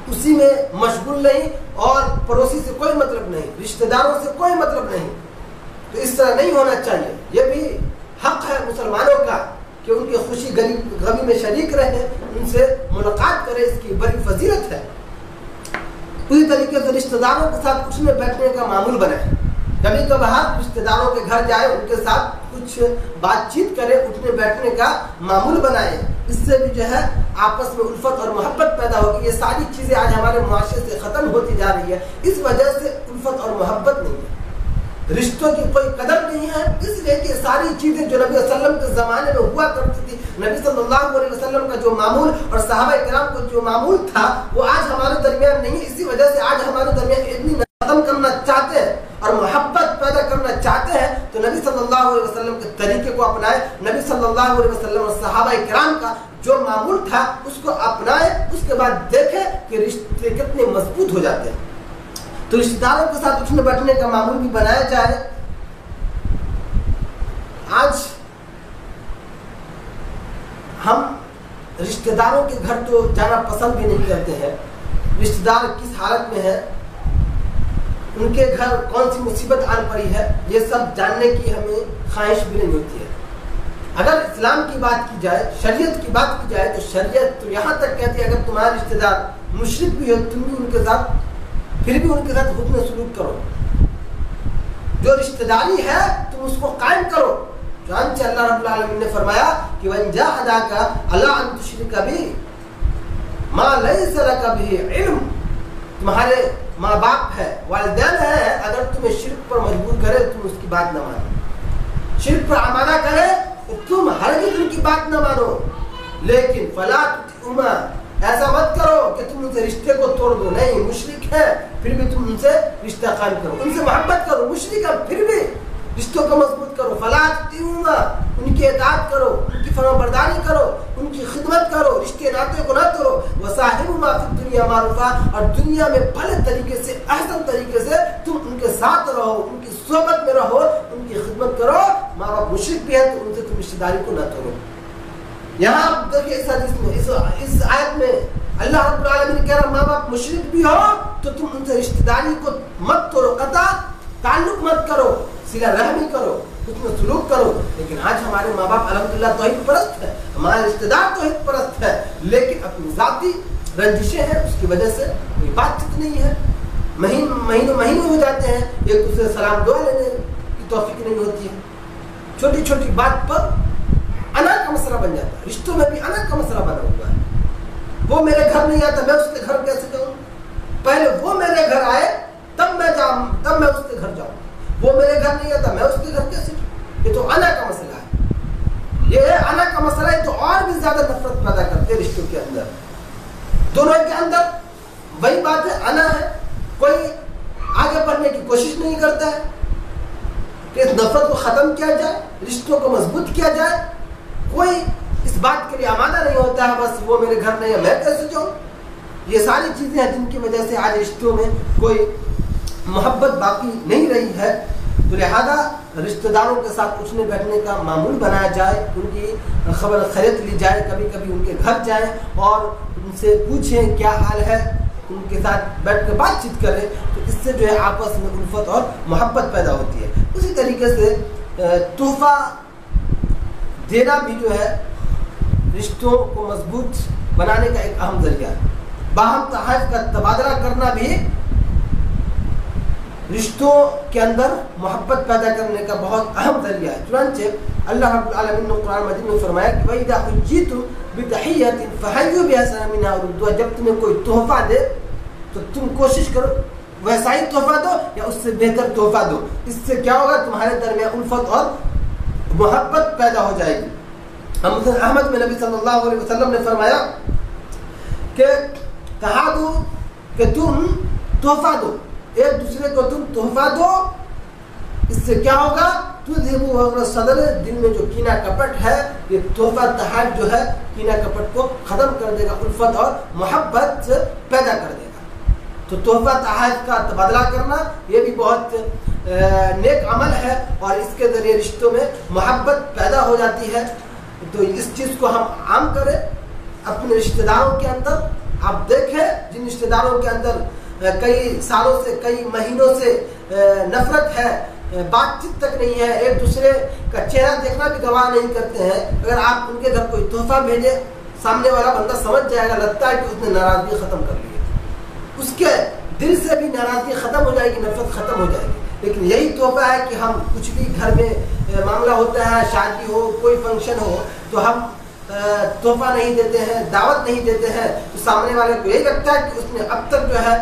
[SPEAKER 1] اسی میں مشغول نہیں, اور پڑوسی سے کوئی مطلب نہیں, رشتہ داروں سے کوئی مطلب نہیں. تو اس طرح نہیں ہونا چاہیے. یہ بھی حق ہے مسلمانوں کا کہ ان کی خوشی غمی میں شریک رہیں, ان سے ملاقات کریں, اس کی بڑی فضیلت ہے. اسی طریقے سے رشتہ داروں کے ساتھ اٹھنے بیٹھنے کا معمول بنائیں. کبھی کبھار رشتہ داروں کے گھر جائے, ان کے ساتھ کچھ بات چیت کرے, اٹھنے بیٹھنے کا معمول بنائے. اس سے بھی جو ہے آپس میں الفت اور محبت پیدا ہوگی. یہ ساری چیزیں آج ہمارے معاشرے سے ختم ہوتی جا رہی ہے. اس وجہ سے الفت اور محبت نہیں ہے. رشتوں کی کوئی قدر نہیں ہے، اس لیے کہ ساری چیزیں جو نبی صلی اللہ علیہ وسلم کے زمانے میں ہوا کرتی تھی، نبی صلی اللہ علیہ وسلم کا جو معمول اور صحابہ کرام کو جو معمول تھا وہ آج ہمارے درمیان نہیں ہے. اسی وجہ سے آج ہمارے درمیان اتنی ختم کرنا چاہتے ہیں اور محبت پیدا کرنا چاہتے ہیں تو نبی صلی اللہ علیہ وسلم کے طریقے کو اپنائے. نبی صلی اللہ علیہ وسلم اور صحابہ کرام کا جو معمول تھا اس کو اپنائے، اس کے بعد دیکھیں کہ رشتے کتنے مضبوط ہو جاتے ہیں. تو رشتے داروں کے ساتھ اٹھنے بیٹھنے کا معمول بھی بنایا جائے. آج ہم رشتے داروں کے گھر تو جانا پسند بھی نہیں کرتے ہیں. رشتے دار کس حالت میں ہے، ان کے گھر کون سی مصیبت آن پڑی ہے، یہ سب جاننے کی ہمیں خواہش بھی نہیں ہوتی ہے. اگر اسلام کی بات کی جائے، شریعت کی بات کی جائے تو شریعت تو یہاں تک کہتی ہے اگر تمہارے رشتے دار مشرک بھی ہو تم بھی ان کے ساتھ پھر بھی ان کے ساتھ حسن سلوک کرو. جو رشتہ داری ہے تم اس کو قائم کرو. چنانچہ اللہ رب العالمین نے فرمایا کہ وَإِن جَاهَدَاكَ عَلَىٰ أَن تُشْرِكَ بِي مَا لَيْسَ لَكَ بِهِ عِلْمٌ، تمہارے ماں باپ ہے، والدین ہے، اگر تمہیں شرک پر مجبور کرے تم اس کی بات نہ مانو، شرک پر آمادہ کرے تو تم ہرگز ان کی بات نہ مانو. لیکن فَلَا تُطِعْهُمَا، ایسا مت کرو کہ تم ان سے رشتے کو توڑ دو. نہیں، مشرک ہے پھر بھی تم ان سے رشتہ قائم کرو، ان سے محبت کرو. مشرک ہے پھر بھی رشتوں کو مضبوط کرو. فلا تطیعوہما، ان کی اطاعت کرو، ان کی فرمانبرداری کرو، ان کی خدمت کرو، رشتے ناطے کو نہ توڑو. وصاحبہما فی الدنیا معروفا، اور دنیا میں بھلے طریقے سے احسن طریقے سے تم ان کے ساتھ رہو، ان کی صحبت میں رہو، ان کی خدمت کرو. ماں باپ مشرک بھی ہے تو ان سے تم رشتہ داری کو نہ توڑو. یہاں آپ دیکھیں اس حدیث میں، اس آیت میں اللہ رب العالمین کہہ رہا ماں باپ مشرک بھی ہو تو تم ان سے رشتہ داری کو مت توڑو، قطع تعلق مت کرو، صلہ رحمی کرو، اس میں سلوک کرو. لیکن آج ہمارے ماں باپ الحمدللہ توحید پرست ہے، ہمارے رشتہ دار توحید پرست ہے، لیکن اپنی ذاتی رنجشیں ہیں، اس کی وجہ سے کوئی بات چیت نہیں ہے. مہینے ہو جاتے ہیں، ایک دوسرے سے سلام دعا لینے کی توفیق نہیں ہوتی ہے. چھوٹی چھوٹی بات پر انا کا مسئلہ بن جاتا ہے. رشتوں میں بھی انا کا مسئلہ بنا ہوا ہے. وہ میرے گھر نہیں آتا میں اس کے گھر کیسے جاؤں؟ پہلے وہ میرے گھر آئے تب میں اس کے گھر جاؤں. وہ میرے گھر نہیں آتا میں اس کے گھر کیسے جاؤں؟ یہ تو انا کا مسئلہ ہے. یہ ہے انا کا مسئلہ ہے تو اور بھی زیادہ نفرت پیدا کرتے رشتوں کے اندر. دونوں کے اندر وہی بات ہے، انا ہے. کوئی آگے بڑھنے کی کوشش نہیں کرتا ہے کہ اس نفرت کو ختم کیا جائے، رشتوں کو مضبوط کیا جائے. کوئی اس بات کے لیے آمادہ نہیں ہوتا ہے بس وہ میرے گھر نہیں ہے میں کیسے جاؤں. یہ ساری چیزیں ہیں جن کی وجہ سے آج رشتوں میں کوئی محبت باقی نہیں رہی ہے. تو لہذا رشتہ داروں کے ساتھ اٹھنے بیٹھنے کا معمول بنایا جائے، ان کی خبر خیریت لی جائے، کبھی کبھی ان کے گھر جائیں اور ان سے پوچھیں کیا حال ہے، ان کے ساتھ بیٹھ کے بات چیت کریں. تو اس سے جو ہے آپس میں الفت اور محبت پیدا ہوتی ہے. اسی طریقے سے تحفہ دینا بھی جو ہے رشتوں کو مضبوط بنانے کا ایک اہم ذریعہ ہے. باہم تحائف کا تبادلہ کرنا بھی رشتوں کے اندر محبت پیدا کرنے کا بہت اہم ذریعہ ہے. چنانچہ اللہ رب العالمین نے قرآن مجید میں فرمایا کہ وَإِذَا حُيِّيتُم بِتَحِيَّةٍ فَحَيُّوا بِأَحْسَنَ مِنْهَا أَوْ رُدُّوهَا، جب تمہیں کوئی تحفہ دے تو تم کوشش کرو ویسا ہی تحفہ دو یا اس سے بہتر تحفہ دو. اس سے کیا ہوگا؟ تمہارے درمیان الفت اور محبت پیدا ہو جائے گی. مسند احمد میں نبی صلی اللہ علیہ وسلم نے فرمایا کہ تحادو، کہ تم تحفہ دو، ایک دوسرے کو تم تحفہ دو. اس سے کیا ہوگا؟ تذہبوا غیظ الصدر، دل میں جو کینہ کپٹ ہے یہ تحفہ تحائف جو ہے کینہ کپٹ کو ختم کر دے گا، الفت اور محبت پیدا کر دے گا. تو تحفہ تحائف کا تبادلہ کرنا یہ بھی بہت نیک عمل ہے اور اس کے ذریعے رشتوں میں محبت پیدا ہو جاتی ہے. تو اس چیز کو ہم عام کریں اپنے رشتہ داروں کے اندر. آپ دیکھیں جن رشتہ داروں کے اندر کئی سالوں سے کئی مہینوں سے نفرت ہے، بات چیت تک نہیں ہے، ایک دوسرے کا چہرہ دیکھنا بھی گواہ نہیں کرتے ہیں، اگر آپ ان کے گھر کوئی تحفہ بھیجیں سامنے والا بندہ سمجھ جائے گا، لگتا ہے کہ اس نے ناراضگی ختم کر لی ہے، اس کے دل سے بھی ناراضگی ختم ہو جائے گی، نفرت ختم ہو جائے گی. لیکن یہی تحفہ ہے کہ ہم کچھ بھی گھر میں معاملہ ہوتا ہے، شادی ہو، کوئی فنکشن ہو، تو ہم تحفہ نہیں دیتے ہیں، دعوت نہیں دیتے ہیں، تو سامنے والے کو یہی لگتا ہے کہ اس نے اب تک جو ہے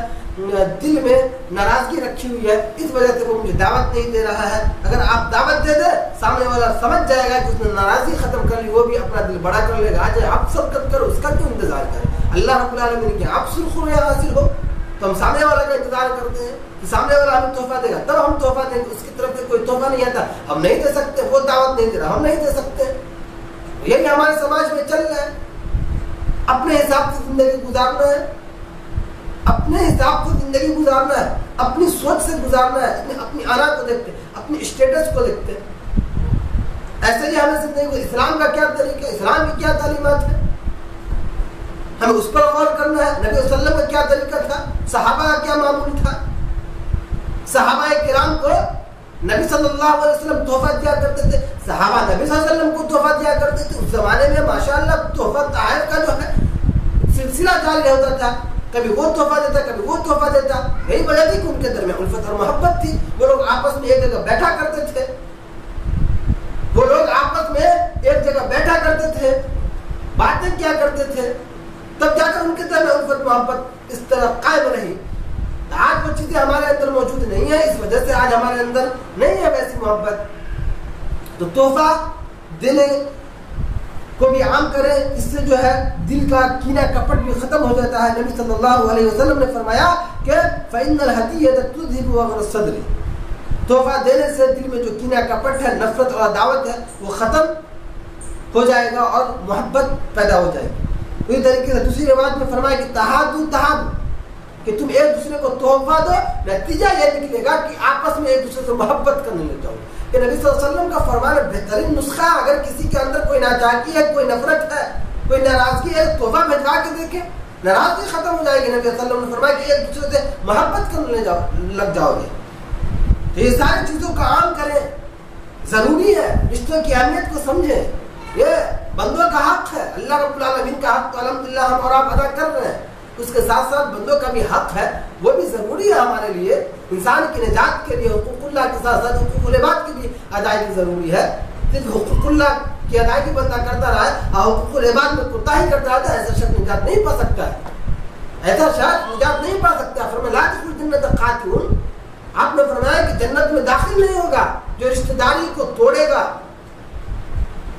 [SPEAKER 1] دل میں ناراضگی رکھی ہوئی ہے، اس وجہ سے وہ مجھے دعوت نہیں دے رہا ہے. اگر آپ دعوت دے دیں سامنے والا سمجھ جائے گا کہ اس نے ناراضگی ختم کر لی، وہ بھی اپنا دل بڑا کر لے گا. آج آپ سبقت کرو، اس کا کیوں انتظار کریں؟ اللہ رب العالمین کی آپ سرخ حاصل ہو تو ہم سامنے والا کا انتظار کرتے ہیں کہ سامنے والا ہمیں تحفہ دے گا، تب ہم تحفہ دیں گے. اس کی طرف سے کوئی تحفہ نہیں آتا، ہم نہیں دے سکتے. وہ دعوت نہیں دے رہا، ہم نہیں دے سکتے. یہی ہمارے سماج میں چل رہا ہے. اپنے حساب سے زندگی گزارنا ہے، اپنے حساب سے زندگی گزارنا ہے، اپنی سوچ سے گزارنا ہے. اپنی آنا کو دیکھتے، اپنی اسٹیٹس کو دیکھتے. ایسے ہی ہمیں زندگی، اسلام کا کیا طریقہ ہے، اسلام کی کیا تعلیمات ہے، ہمیں اس پر غور کرنا ہے. نبی صلی اللہ علیہ وسلم کا کیا طریقہ تھا، صحابہ کا کیا معمول تھا. صحابہ کرام کو نبی صلی اللہ علیہ وسلم تحفہ دیا کرتے تھے، صحابہ نبی صلی اللہ علیہ وسلم کو تحفہ دیا کرتے تھے. اس زمانے میں ماشاءاللہ تحفہ تحائف کا جو ہے سلسلہ جاری ہوتا تھا. کبھی وہ تحفہ دیتا، کبھی وہ تحفہ دیتا. یہی وجہ تھی کہ ان کے درمیان الفت اور محبت تھی. وہ لوگ آپس میں ایک جگہ بیٹھا کرتے تھے، وہ لوگ آپس میں ایک جگہ بیٹھا کرتے تھے، باتیں کیا کرتے تھے. تب جا کر ان کے درمیان الفت محبت اس طرح قائم رہی. آج وہ چیزیں ہمارے اندر موجود نہیں ہیں، اس وجہ سے آج ہمارے اندر نہیں ہے ویسی محبت. تو تحفہ دینے کو بھی عام کریں، اس سے جو ہے دل کا کینہ کپٹ بھی ختم ہو جاتا ہے. نبی صلی اللہ علیہ وسلم نے فرمایا کہ فَإِنَّ الْهَدِيَّةَ تُذْهِبُ وَغْرَ الصَّدْرِ. تحفہ دینے سے دل میں جو کینہ کپٹ ہے، نفرت اور عداوت ہے، وہ ختم ہو جائے گا اور محبت پیدا ہو جائے گی. اسی طریقے سے دوسری روایت میں فرمایا کہ تحادوا تحابوا، کہ تم ایک دوسرے کو تحفہ دو، نتیجہ یہ نکلے گا کہ آپس میں ایک دوسرے سے محبت کرنے لگ جاؤ. کہ نبی صلی اللہ علیہ وسلم کا فرمانا بہترین نسخہ ہے. اگر کسی کے اندر کوئی ناچاکی ہے، کوئی نفرت ہے، کوئی ناراضگی ہے، تحفہ بھجوا کے دیکھیں، ناراضگی ختم ہو جائے گی. نبی صلی اللہ علیہ وسلم نے فرمایا کہ ایک دوسرے سے محبت کرنے لگ جاؤ گے. تو یہ ساری چیزوں کا عام کریں، ضروری ہے. رشتوں کی اہمیت کو سمجھیں. یہ بندوں کا حق ہے، اللہ رب العالمین کا حق تو الحمدللہ ہم اور آپ ادا کر رہے ہیں. اس کے ساتھ ساتھ بندوں کا بھی حق ہے، وہ بھی ضروری ہے ہمارے لیے. انسان کی نجات کے لیے حقوق اللہ کے ساتھ ساتھ حقوق العباد کی بھی ادائیگی ضروری ہے. صرف حقوق اللہ کی ادائیگی بندہ کرتا رہا ہے اور حقوق العباد میں کوتاہی کرتا رہتا ہے، ایسا شخص نجات نہیں پا سکتا ہے. ایسا شخص نجات نہیں پا سکتا. فرمایا لا تدخل الجنة قاطع. آپ نے فرمایا کہ جنت میں داخل نہیں ہوگا جو رشتہ داری کو توڑے گا،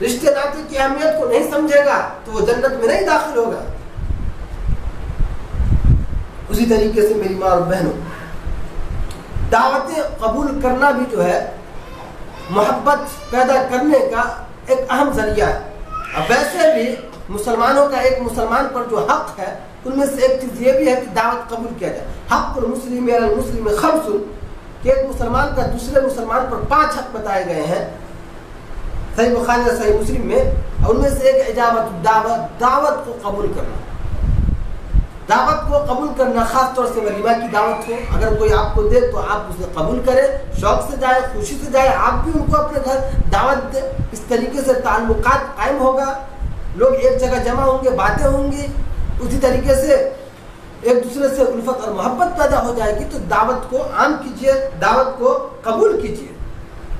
[SPEAKER 1] رشتے ناطے کی اہمیت کو نہیں سمجھے گا، تو وہ جنت میں نہیں داخل ہوگا. اسی طریقے سے میری ماں اور بہنوں، دعوتیں قبول کرنا بھی جو ہے محبت پیدا کرنے کا ایک اہم ذریعہ ہے. اب ویسے بھی مسلمانوں کا ایک مسلمان پر جو حق ہے ان میں سے ایک چیز یہ بھی ہے کہ دعوت قبول کیا جائے. حق المسلم علی المسلم خمس، کہ ایک مسلمان کا دوسرے مسلمان پر 5 حق بتائے گئے ہیں صحیح بخاری اور صحیح مسلم میں. اور ان میں سے ایک اجابت الدعوت، دعوت کو قبول کرنا. دعوت کو قبول کرنا، خاص طور سے ولیمہ کی دعوت ہو، اگر کوئی آپ کو دے تو آپ اسے قبول کریں، شوق سے جائے، خوشی سے جائے. آپ بھی ان کو اپنے گھر دعوت دیں. اس طریقے سے تعلقات قائم ہوگا، لوگ ایک جگہ جمع ہوں گے، باتیں ہوں گی. اسی طریقے سے ایک دوسرے سے الفت اور محبت پیدا ہو جائے گی. تو دعوت کو عام کیجیے، دعوت کو قبول کیجیے.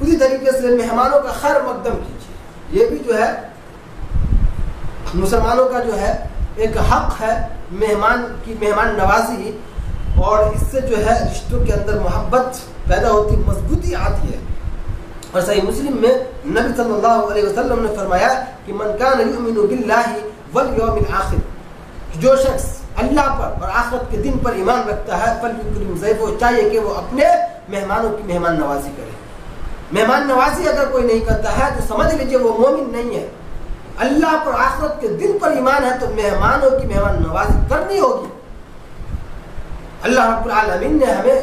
[SPEAKER 1] اسی طریقے سے مہمانوں کا خیر مقدم کیجیے. یہ بھی جو ہے مسلمانوں کا جو ہے ایک حق ہے، مہمان کی مہمان نوازی. اور اس سے جو ہے رشتوں کے اندر محبت پیدا ہوتی، مضبوطی آتی ہے. اور صحیح مسلم میں نبی صلی اللہ علیہ وسلم نے فرمایا کہ من کان یؤمن باللہ والیوم الآخر، جو شخص اللہ پر اور آخرت کے دن پر ایمان رکھتا ہے، فلیکرم ضیفہ، چاہیے کہ وہ اپنے مہمانوں کی مہمان نوازی کرے. مہمان نوازی اگر کوئی نہیں کرتا ہے تو سمجھ لیجیے وہ مومن نہیں ہے. اللہ پر آخرت کے دن پر ایمان ہے تو مہمانوں کی مہمان نوازی کرنی ہوگی. اللہ رب العالمین نے ہمیں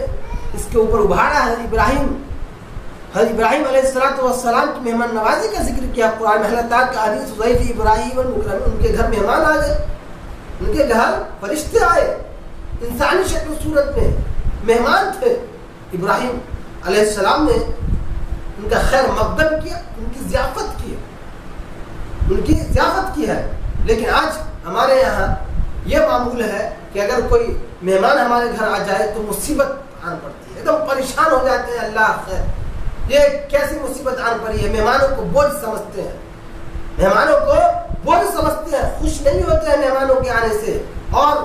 [SPEAKER 1] اس کے اوپر ابھارا ہے. حضرت ابراہیم علیہ السلام کی مہمان نوازی کا ذکر کیا قرآن میں. اللہ تعالیٰ کا حدیث ضیف ابراہیم المکرم، ان کے گھر مہمان آ گئے، ان کے گھر فرشتے آئے، انسانی شکل و صورت میں مہمان تھے. ابراہیم علیہ السلام نے ان کا خیر مقدم کیا، ان کی ضیافت کی، ان کی ضیافت کی ہے. لیکن آج ہمارے یہاں یہ معمول ہے کہ اگر کوئی مہمان ہمارے گھر آ جائے تو مصیبت آن پڑتی ہے، ایک دم پریشان ہو جاتے ہیں. اللہ خیر، یہ کیسی مصیبت آن پڑی ہے. مہمانوں کو بوجھ سمجھتے ہیں، مہمانوں کو بوجھ سمجھتے ہیں، خوش نہیں ہوتے ہیں مہمانوں کے آنے سے. اور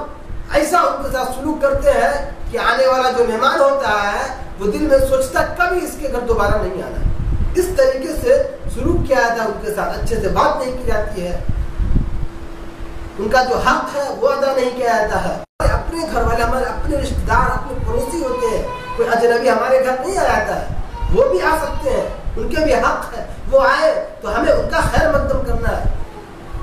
[SPEAKER 1] ایسا ان کے ساتھ سلوک کرتے ہیں کہ آنے والا جو مہمان ہوتا ہے وہ دل میں سوچتا کبھی اس کے گھر دوبارہ نہیں آنا. اس طریقے سے سلوک کیا جاتا ہے ان کے ساتھ, اچھے سے بات نہیں کی جاتی ہے, ان کا جو حق ہے وہ ادا نہیں کیا جاتا ہے. اپنے گھر والے, ہمارے اپنے رشتے دار, اپنے پڑوسی ہوتے ہیں, کوئی اجنبی ہمارے گھر نہیں آ جاتا ہے, وہ بھی آ سکتے ہیں, ان کے بھی حق ہے, وہ آئے تو ہمیں ان کا خیر مقدم کرنا ہے.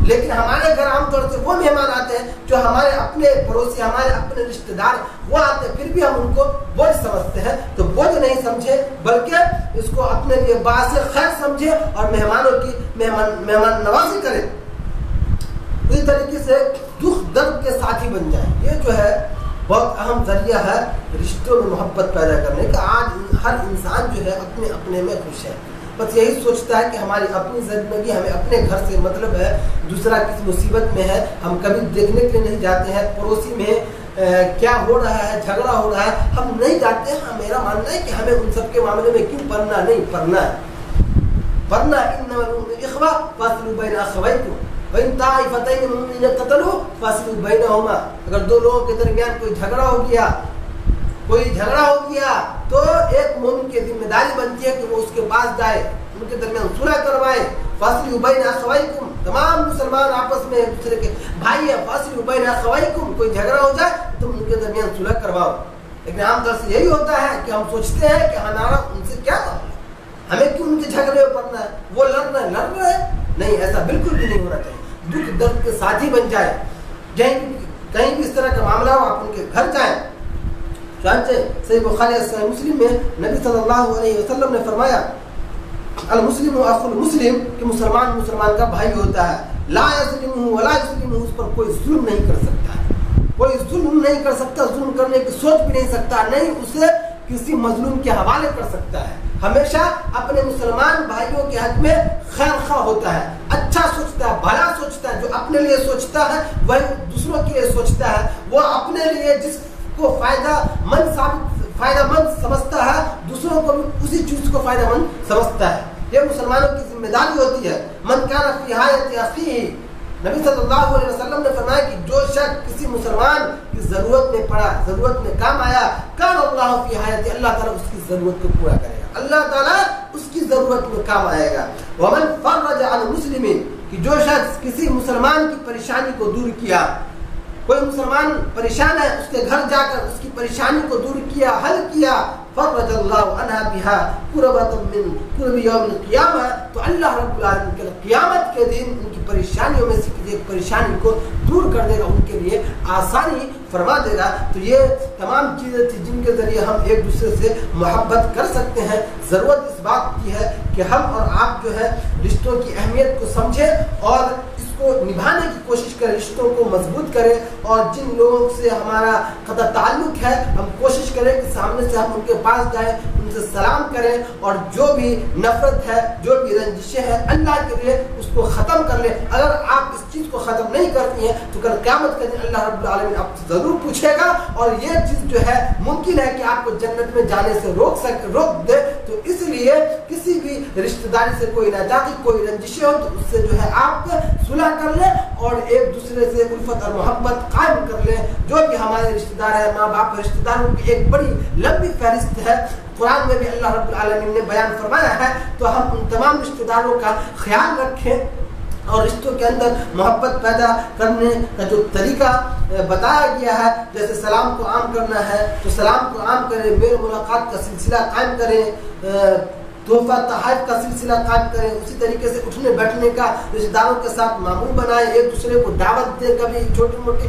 [SPEAKER 1] لیکن ہمارے گھر عام طور سے وہ مہمان آتے ہیں جو ہمارے اپنے پڑوسی, ہمارے اپنے رشتے دار وہ آتے ہیں, پھر بھی ہم ان کو بوجھ سمجھتے ہیں. تو بوجھ نہیں سمجھے بلکہ اس کو اپنے لیے باعث خیر سمجھے اور مہمانوں کی مہمان نوازی کریں. اسی طریقے سے دکھ درد کے ساتھی بن جائیں. یہ جو ہے بہت اہم ذریعہ ہے رشتوں میں محبت پیدا کرنے کا. آج ہر انسان جو ہے اپنے اپنے میں خوش ہے, بس یہی سوچتا ہے کہ ہماری اپنی زندگی, ہمیں اپنے گھر سے مطلب ہے, دوسرا کسی مصیبت میں ہے ہم کبھی دیکھنے کے لیے نہیں جاتے ہیں, پڑوسی میں کیا ہو رہا ہے, جھگڑا ہو رہا ہے, ہم نہیں جاتے ہیں. میرا ماننا ہے کہ ہمیں ان سب کے معاملے میں کیوں پڑھنا, نہیں پڑھنا ہے. ورنہ انما المؤمنون اخوہ فاصلحوا بین اخویکم وان طائفتین من المؤمنین اقتتلوا فاصلحوا بینہما. اگر دو لوگوں کے درمیان کوئی جھگڑا ہو گیا تو ایک مومن کی ذمہ داری بنتی ہے کہ وہ اس کے پاس جائے, ان کے درمیان صلح کروائے. فاصلحوا بین اخویکم, تمام مسلمان آپس میں ایک دوسرے کے بھائی ہیں. فاصلحوا بین اخویکم, کوئی جھگڑا ہو جائے تم ان کے درمیان صلح کرواؤ. لیکن عام طور سے یہی ہوتا ہے کہ ہم سوچتے ہیں کہ ہمارا ان سے کیا معاملہ, ہمیں کیوں ان کے جھگڑے میں پڑنا ہے, وہ لڑ رہے ہیں. نہیں, ایسا بالکل بھی نہیں ہونا چاہیے. دکھ درد کے ساتھی بن جائے. کہیں بھی اس طرح کا معاملہ ہو آپ ان کے گھر جائیں. چنانچہ صحیح بخاری اور صحیح مسلم میں نبی صلی اللہ علیہ وسلم نے فرمایا المسلم اخو المسلم, کہ مسلمان کا بھائی ہوتا ہے. لا یظلمہ ولا یظلمہ, اس پر کوئی ظلم نہیں کر سکتا, کوئی ظلم نہیں کر سکتا, ظلم کرنے کی سوچ بھی نہیں سکتا, نہیں اسے کسی مظلوم کے حوالے کر سکتا ہے. ہمیشہ اپنے مسلمان بھائیوں کے حق میں خیر خواہ ہوتا ہے, اچھا سوچتا ہے, بھلا سوچتا ہے. جو اپنے لیے سوچتا ہے وہی دوسروں کے لیے سوچتا ہے. وہ اپنے لیے جس کو فائدہ مند سمجھتا ہے دوسروں کو بھی اسی چیز کو فائدہ مند سمجھتا ہے. یہ مسلمانوں کی ذمہ داری ہوتی ہے. من کان فی حاجۃ اخیہ, نبی صلی اللہ علیہ وسلم نے فرمایا کہ جو شخص کسی مسلمان کی ضرورت میں پڑا, ضرورت میں کام آیا, کان اللہ فی حاجۃ, اللہ تعالیٰ اس کی ضرورت کو پورا کرے گا, اللہ تعالیٰ اس کی ضرورت میں کام آئے گا. ومن فرج عن مسلم, کہ جو شخص کسی مسلمان کی پریشانی کو دور کیا, کوئی مسلمان پریشان ہے, اس کے گھر جا کر اس کی پریشانی کو دور کیا, حل کیا, فرج اللہ عنہا بہا قربۃ من قرب یوم القیامہ, تو اللہ رب العالمین کے قیامت کے دن ان کی پریشانیوں میں سے کسی ایک پریشانی کو دور کر دے گا, ان کے لیے آسانی فرما دے گا. تو یہ تمام چیزیں تھیں جن کے ذریعے ہم ایک دوسرے سے محبت کر سکتے ہیں. ضرورت اس بات کی ہے کہ ہم اور آپ جو ہے رشتوں کی اہمیت کو سمجھیں اور کو نبھانے کی کوشش کریں, رشتوں کو مضبوط کریں. اور جن لوگوں سے ہمارا قطع تعلق ہے ہم کوشش کریں کہ سامنے سے ہم ان کے پاس جائیں, ان سے سلام کریں, اور جو بھی نفرت ہے, جو بھی رنجشیں ہیں, اللہ کے لیے اس کو ختم کر لیں. اگر آپ اس چیز کو ختم نہیں کرتی ہیں تو کل قیامت کے دن اللہ رب العالمین آپ سے ضرور پوچھے گا, اور یہ چیز جو ہے ممکن ہے کہ آپ کو جنت میں جانے سے روک دے. تو اس لیے کسی بھی رشتہ داری سے کوئی ناجائز کوئی رنجشیں ہو تو اس سے جو ہے آپ صلح کر لیں اور ایک دوسرے سے الفت اور محبت قائم کر لیں. جو بھی ہمارے رشتہ دار ہیں, ماں باپ رشتہ داروں کی ایک بڑی لمبی فہرست ہے, قرآن میں بھی اللہ رب العالمین نے بیان فرمایا ہے. تو ہم ان تمام رشتہ داروں کا خیال رکھیں اور رشتوں کے اندر محبت پیدا کرنے کا جو طریقہ بتایا گیا ہے, جیسے سلام کو عام کرنا ہے تو سلام کو عام کریں, میل ملاقات کا سلسلہ قائم کریں, تحفہ تحائف کا سلسلہ قائم کریں. اسی طریقے سے اٹھنے بیٹھنے کا رشتہ داروں کے ساتھ معمول بنائیں, ایک دوسرے کو دعوت دیں. کبھی چھوٹی موٹی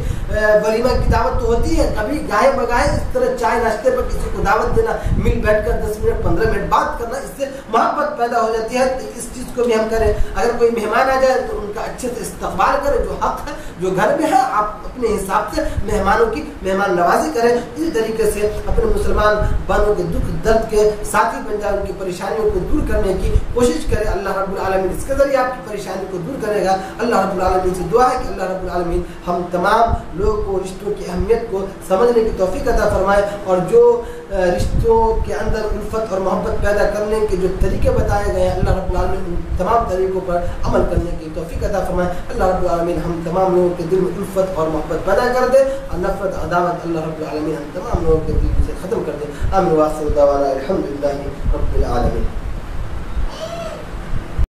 [SPEAKER 1] ولیمہ کی دعوت تو ہوتی ہے, کبھی گاہے بگاہے اس طرح چائے ناشتے پر کسی کو دعوت دینا, مل بیٹھ کر 10 منٹ 15 منٹ بات کرنا, اس سے محبت پیدا ہو جاتی ہے. تو اس چیز کو بھی ہم کریں. اگر کوئی مہمان آ جائے تو ان کا اچھے سے استقبال کریں, جو حق ہے جو گھر میں ہے آپ اپنے حساب سے مہمانوں کی مہمان نوازی کریں. اسی طریقے سے اپنے مسلمان بانوں کے دکھ درد کے ساتھی بن جائیں, ان کی پریشانیوں کو دور کرنے کی کوشش کرے. اللہ رب العالمین اس کے ذریعے آپ کی پریشانی کو دور کرے گا. اللہ رب العالمین سے دعا ہے کہ اللہ رب العالمین ہم تمام لوگوں کو رشتوں کی اہمیت کو سمجھنے کی توفیق عطا فرمائے, اور جو رشتوں کے اندر الفت اور محبت پیدا کرنے کے جو طریقے بتائے گئے ہیں اللہ رب العالمین ان تمام طریقوں پر عمل کرنے کی توفیق عطا فرمائے. اللہ رب العالمین ہم تمام لوگوں کے دل میں الفت اور محبت پیدا کر دے اور نفرت عداوت اللہ رب العالمین ہم تمام لوگوں کے دل سے ختم کر دے. آمین. وآخر دعوانا الحمد للہ رب العالمین.